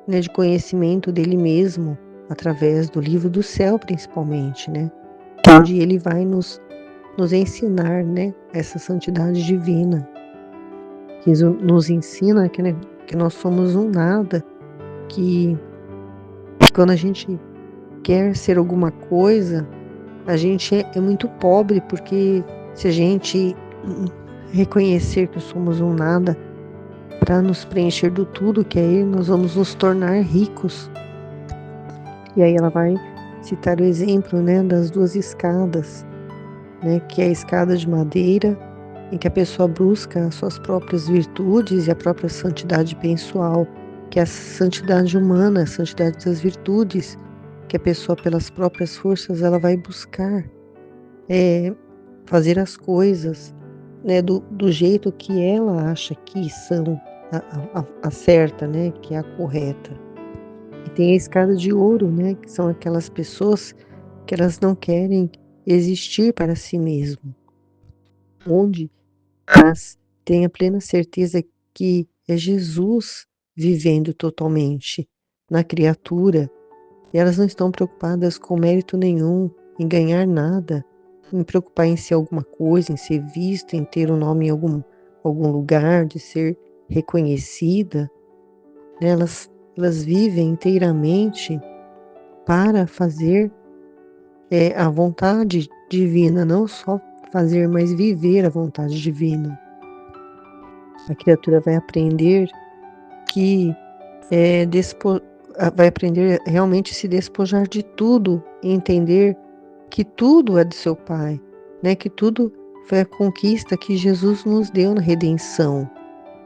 né, de conhecimento dele mesmo, através do livro do céu, principalmente, né? Onde ele vai nos ensinar, né, essa santidade divina, que nos ensina que, né, que nós somos um nada, que quando a gente quer ser alguma coisa, a gente é muito pobre, porque se a gente reconhecer que somos um nada, para nos preencher do tudo que é Ele, nós vamos nos tornar ricos. E aí ela vai citar o exemplo, né, das duas escadas, né, que é a escada de madeira, em que a pessoa busca as suas próprias virtudes e a própria santidade pessoal, que é a santidade humana, a santidade das virtudes, que a pessoa pelas próprias forças ela vai buscar fazer as coisas, né, do jeito que ela acha que são a certa, né, que é a correta. E tem a escada de ouro, né, que são aquelas pessoas que elas não querem existir para si mesmo, onde elas têm a plena certeza que é Jesus vivendo totalmente na criatura, e elas não estão preocupadas com mérito nenhum, em ganhar nada, em preocupar em ser alguma coisa, em ser vista, em ter um nome em algum lugar, de ser reconhecida, né? Elas vivem inteiramente para fazer a vontade divina, não só fazer, mas viver a vontade divina. A criatura vai aprender que vai aprender realmente a se despojar de tudo e entender que tudo é do seu Pai, né? Que tudo foi a conquista que Jesus nos deu na redenção,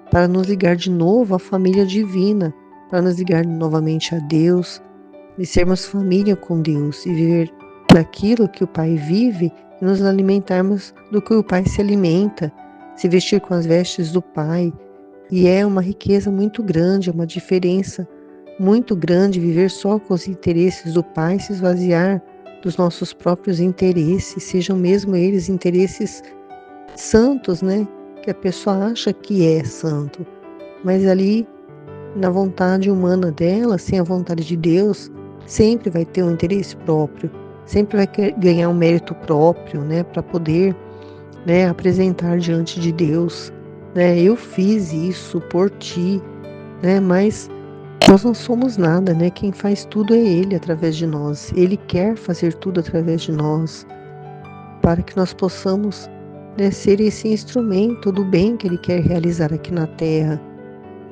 para nos ligar de novo à família divina, para nos ligar novamente a Deus, e sermos família com Deus e viver daquilo que o Pai vive e nos alimentarmos do que o Pai se alimenta, se vestir com as vestes do Pai. E é uma riqueza muito grande, é uma diferença muito grande viver só com os interesses do Pai, se esvaziar dos nossos próprios interesses, sejam mesmo eles interesses santos, né? Que a pessoa acha que é santo, mas ali na vontade humana dela, sem a vontade de Deus, sempre vai ter um interesse próprio, sempre vai ganhar um mérito próprio, né, para poder, né, apresentar diante de Deus, né, eu fiz isso por ti, né, mas nós não somos nada, né, quem faz tudo é Ele através de nós, Ele quer fazer tudo através de nós, para que nós possamos, né, ser esse instrumento do bem que Ele quer realizar aqui na Terra.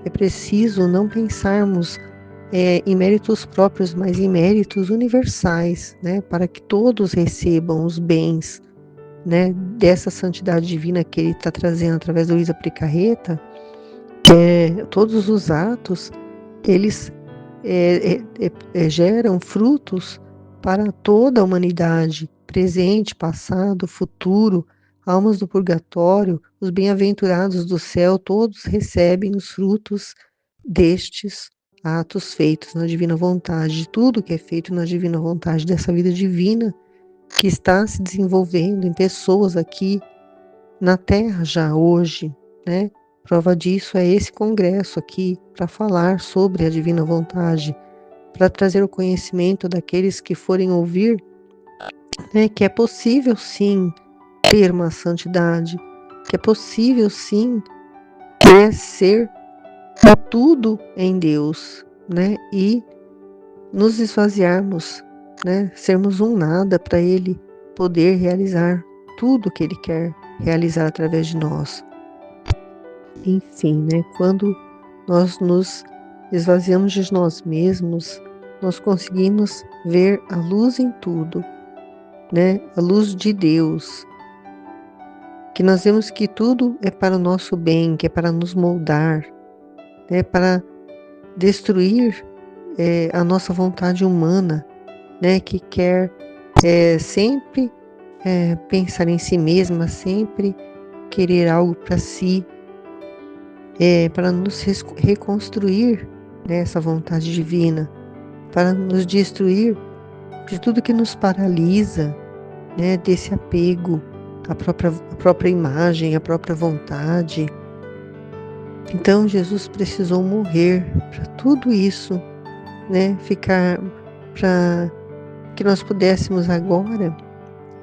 É preciso não pensarmos em méritos próprios, mas em méritos universais, né, para que todos recebam os bens, né, dessa santidade divina que Ele está trazendo através do Luiz Aplicarreta. Todos os atos, eles geram frutos para toda a humanidade, presente, passado, futuro, almas do purgatório, os bem-aventurados do céu, todos recebem os frutos destes atos feitos na divina vontade, de tudo que é feito na divina vontade, dessa vida divina que está se desenvolvendo em pessoas aqui na Terra já hoje, né? Prova disso é esse congresso aqui, para falar sobre a divina vontade, para trazer o conhecimento daqueles que forem ouvir, né, que é possível sim ter uma santidade, que é possível sim, né, ser tudo em Deus, né, e nos esvaziarmos, né, sermos um nada para Ele poder realizar tudo que Ele quer realizar através de nós. Enfim, né, quando nós nos esvaziamos de nós mesmos, nós conseguimos ver a luz em tudo, né, a luz de Deus, que nós vemos que tudo é para o nosso bem, que é para nos moldar, né, para destruir a nossa vontade humana, né, que quer sempre pensar em si mesma, sempre querer algo para si, para nos reconstruir, né, essa vontade divina, para nos destruir de tudo que nos paralisa, né, desse apego à própria imagem, à própria vontade. Então Jesus precisou morrer para tudo isso, né, ficar, para que nós pudéssemos agora,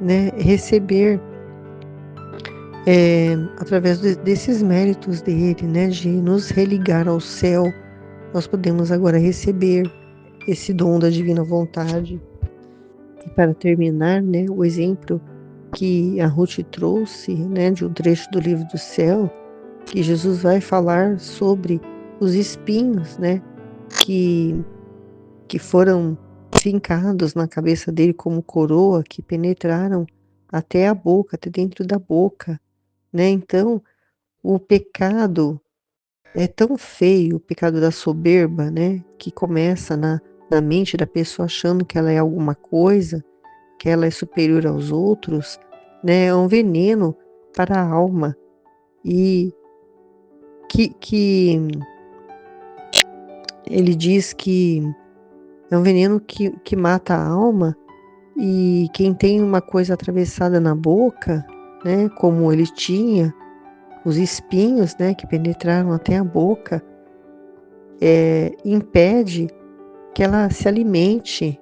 né, receber através desses méritos dele, né, de nos religar ao céu, nós podemos agora receber esse dom da divina vontade. E para terminar, né, o exemplo que a Ruth trouxe, né, de um trecho do livro do céu, que Jesus vai falar sobre os espinhos, né, que foram fincados na cabeça dele como coroa, que penetraram até a boca, até dentro da boca, né? Então, o pecado é tão feio, o pecado da soberba, né, que começa na mente da pessoa achando que ela é alguma coisa, que ela é superior aos outros, né, é um veneno para a alma e que ele diz que é um veneno que mata a alma, e quem tem uma coisa atravessada na boca, né, como ele tinha, os espinhos, né, que penetraram até a boca, impede que ela se alimente,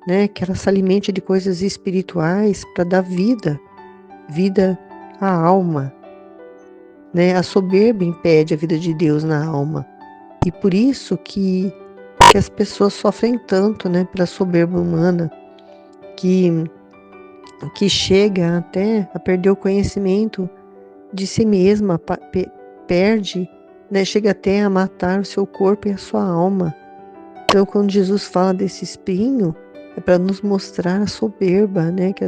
né, que ela se alimente de coisas espirituais para dar vida à alma, né? A soberba impede a vida de Deus na alma. E por isso que as pessoas sofrem tanto, né, pela soberba humana, que chega até a perder o conhecimento de si mesma, perde, né, chega até a matar o seu corpo e a sua alma. Então, quando Jesus fala desse espinho, é para nos mostrar a soberba, né, que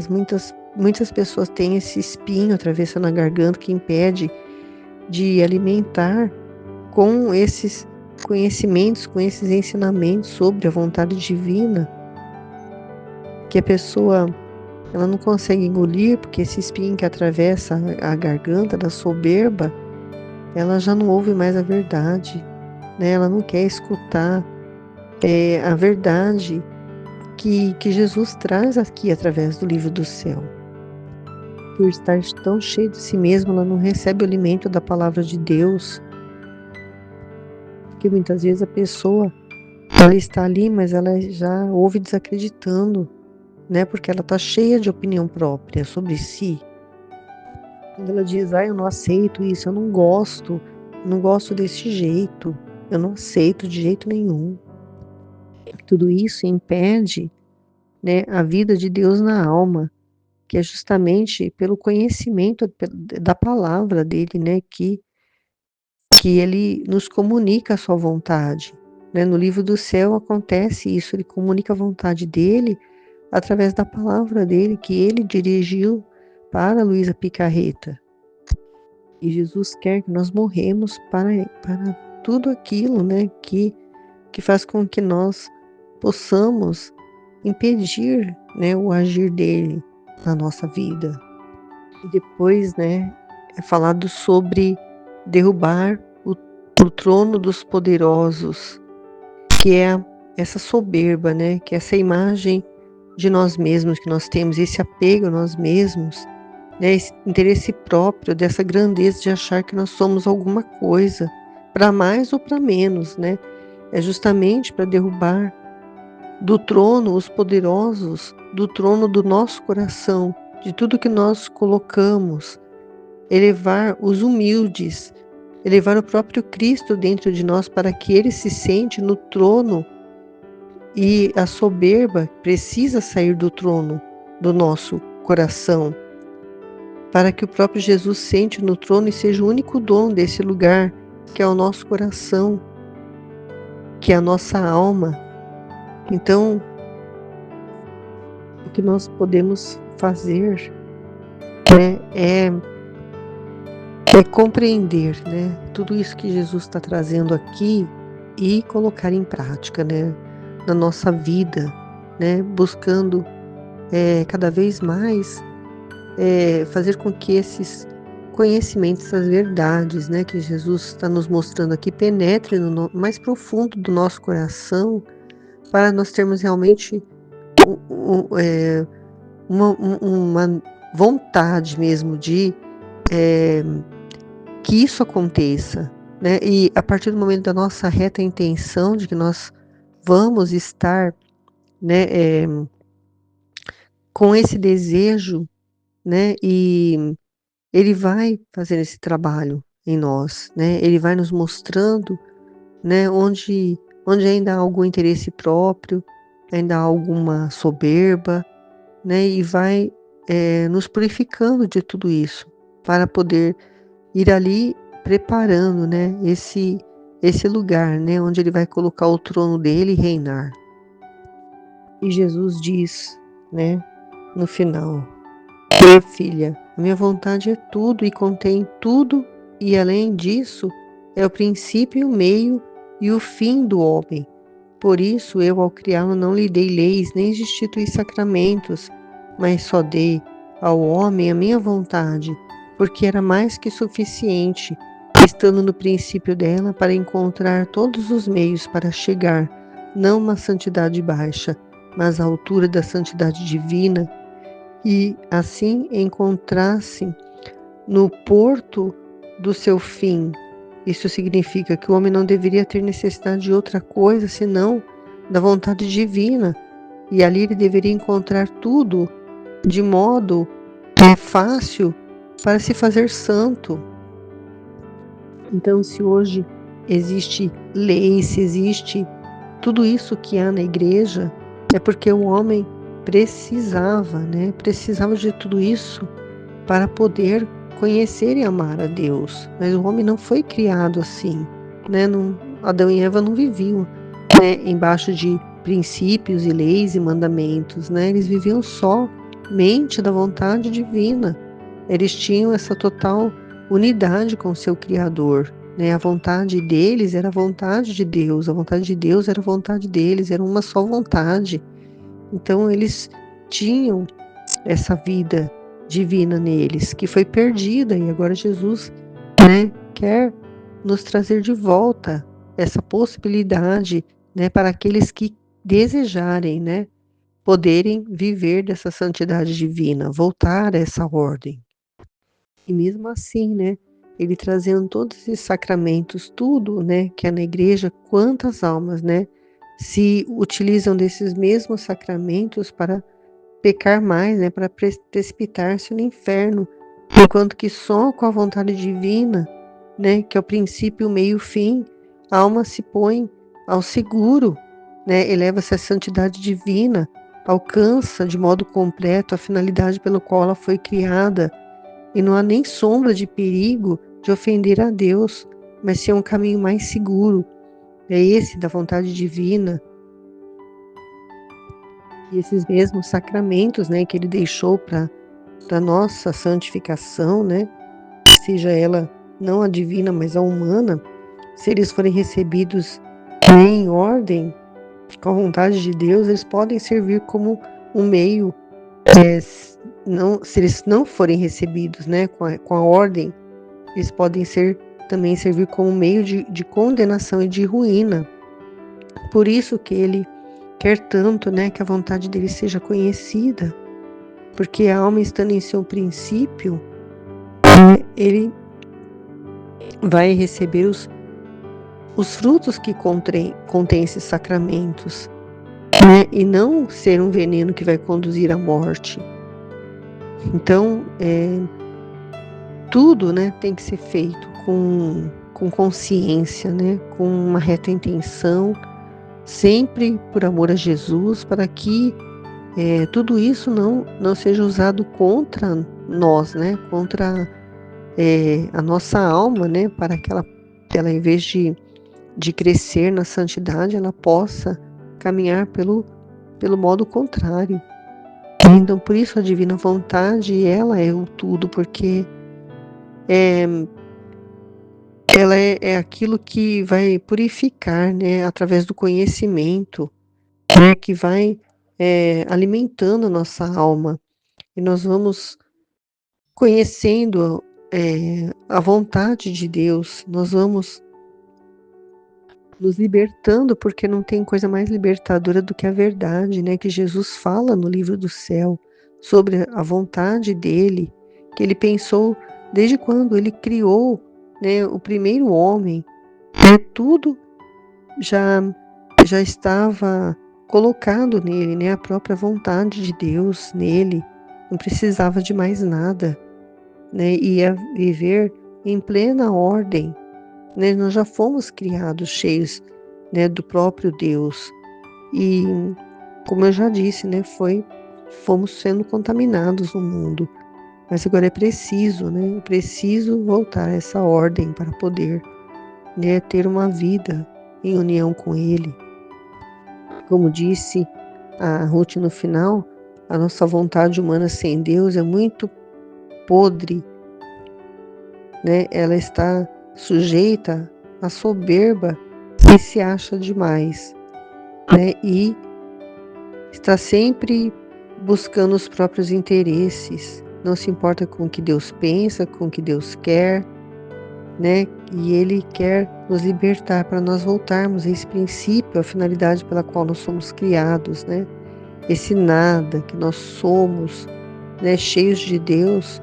muitas pessoas têm esse espinho atravessando a garganta que impede de alimentar com esses conhecimentos, com esses ensinamentos sobre a vontade divina, que a pessoa ela não consegue engolir, porque esse espinho que atravessa a garganta da soberba, ela já não ouve mais a verdade, né? Ela não quer escutar a verdade que Jesus traz aqui através do livro do céu. Por estar tão cheio de si mesma, ela não recebe o alimento da palavra de Deus, porque muitas vezes a pessoa Ela está ali, mas ela já ouve desacreditando, né, porque ela está cheia de opinião própria sobre si. Quando ela diz: "Ah, eu não aceito isso, eu não gosto desse jeito, eu não aceito de jeito nenhum". Tudo isso impede, né, a vida de Deus na alma, que é justamente pelo conhecimento da palavra dele, né, que ele nos comunica a sua vontade, né. No livro do céu acontece isso, ele comunica a vontade dele através da palavra dele, que ele dirigiu para Luísa Picarreta. E Jesus quer que nós morremos para tudo aquilo, né, que faz com que nós possamos impedir, né, o agir dele na nossa vida. E depois, né, é falado sobre derrubar o trono dos poderosos, que é essa soberba, né, que é essa imagem de nós mesmos que nós temos, esse apego a nós mesmos, né, esse interesse próprio, dessa grandeza de achar que nós somos alguma coisa, para mais ou para menos, né? É justamente para derrubar do trono os poderosos, do trono do nosso coração, de tudo que nós colocamos, elevar os humildes, elevar o próprio Cristo dentro de nós para que ele se sente no trono, e a soberba precisa sair do trono do nosso coração, para que o próprio Jesus sente no trono e seja o único dono desse lugar, que é o nosso coração, que é a nossa alma. Então, o que nós podemos fazer, né, é compreender, né, tudo isso que Jesus está trazendo aqui e colocar em prática, né, na nossa vida, né, buscando cada vez mais fazer com que esses conhecimentos, essas verdades, né, que Jesus está nos mostrando aqui, penetrem no mais profundo do nosso coração, para nós termos realmente uma vontade mesmo de que isso aconteça, né? E a partir do momento da nossa reta intenção de que nós vamos estar, né, com esse desejo, né, e ele vai fazer esse trabalho em nós, né? Ele vai nos mostrando, né, onde ainda há algum interesse próprio, ainda há alguma soberba, né? E vai nos purificando de tudo isso, para poder ir ali preparando, né, esse lugar, né, onde ele vai colocar o trono dele e reinar. E Jesus diz, né, no final: "Minha filha, a minha vontade é tudo e contém tudo, e além disso, é o princípio, o meio e o fim do homem. Por isso eu, ao criá-lo, não lhe dei leis, nem instituí sacramentos, mas só dei ao homem a minha vontade, porque era mais que suficiente, estando no princípio dela, para encontrar todos os meios para chegar, não uma santidade baixa, mas à altura da santidade divina, e assim encontrasse no porto do seu fim. Isso significa que o homem não deveria ter necessidade de outra coisa senão da vontade divina, e ali ele deveria encontrar tudo de modo fácil para se fazer santo. Então, se hoje existe lei, se existe tudo isso que há na igreja, é porque o homem precisava, né? Precisava de tudo isso para poder conhecer e amar a Deus. Mas o homem não foi criado assim, né? Não, Adão e Eva não viviam, né, embaixo de princípios e leis e mandamentos, né? Eles viviam somente da vontade divina. Eles tinham essa total unidade com o seu Criador, né? A vontade deles era a vontade de Deus, a vontade de Deus era a vontade deles, era uma só vontade. Então eles tinham essa vida divina neles, que foi perdida, e agora Jesus, né, quer nos trazer de volta essa possibilidade, né, para aqueles que desejarem, né, poderem viver dessa santidade divina, voltar a essa ordem. E mesmo assim, né, ele trazendo todos esses sacramentos, tudo, né, que é na igreja, quantas almas, né, se utilizam desses mesmos sacramentos para pecar mais, né, para precipitar-se no inferno, enquanto que só com a vontade divina, né, que é o princípio, o meio e o fim, a alma se põe ao seguro, né, eleva-se à santidade divina, alcança de modo completo a finalidade pela qual ela foi criada, e não há nem sombra de perigo de ofender a Deus, mas sim um caminho mais seguro. É esse da vontade divina, e esses mesmos sacramentos, né, que ele deixou para nossa santificação, né, seja ela não a divina, mas a humana, se eles forem recebidos em ordem, com a vontade de Deus, eles podem servir como um meio, não, se eles não forem recebidos, né, com a ordem, eles podem também servir como meio de condenação e de ruína. Por isso que ele quer tanto, né, que a vontade dele seja conhecida, porque a alma estando em seu princípio, ele vai receber os frutos que contém esses sacramentos, né, e não ser um veneno que vai conduzir à morte. Então, tudo, né, tem que ser feito com consciência, né, com uma reta intenção, sempre por amor a Jesus, para que tudo isso não seja usado contra nós, né, contra a nossa alma, né, para que ela em vez de crescer na santidade, ela possa caminhar pelo modo contrário. Então, por isso a divina vontade, ela é o tudo, porque ela é aquilo que vai purificar, né, através do conhecimento, né, que vai alimentando a nossa alma. E nós vamos conhecendo a vontade de Deus, nós vamos nos libertando, porque não tem coisa mais libertadora do que a verdade, né? Que Jesus fala no livro do céu sobre a vontade dele, que ele pensou desde quando ele criou, né, o primeiro homem, né, tudo já já estava colocado nele, né? A própria vontade de Deus nele, não precisava de mais nada, né? Ia viver em plena ordem, né? Nós já fomos criados cheios, né, do próprio Deus. E, como eu já disse, né, fomos sendo contaminados no mundo. Mas agora é preciso, né, preciso voltar a essa ordem para poder, né, ter uma vida em união com Ele. Como disse a Ruth no final, a nossa vontade humana sem Deus é muito podre, né? Ela está sujeita à soberba e se acha demais, né? E está sempre buscando os próprios interesses, não se importa com o que Deus pensa, com o que Deus quer, né? E Ele quer nos libertar para nós voltarmos a esse princípio, a finalidade pela qual nós somos criados, né? Esse nada que nós somos, né? Cheios de Deus,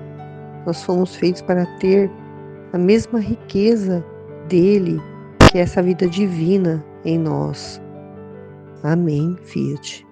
nós fomos feitos para ter a mesma riqueza dele, que é essa vida divina em nós. Amém, Fiat.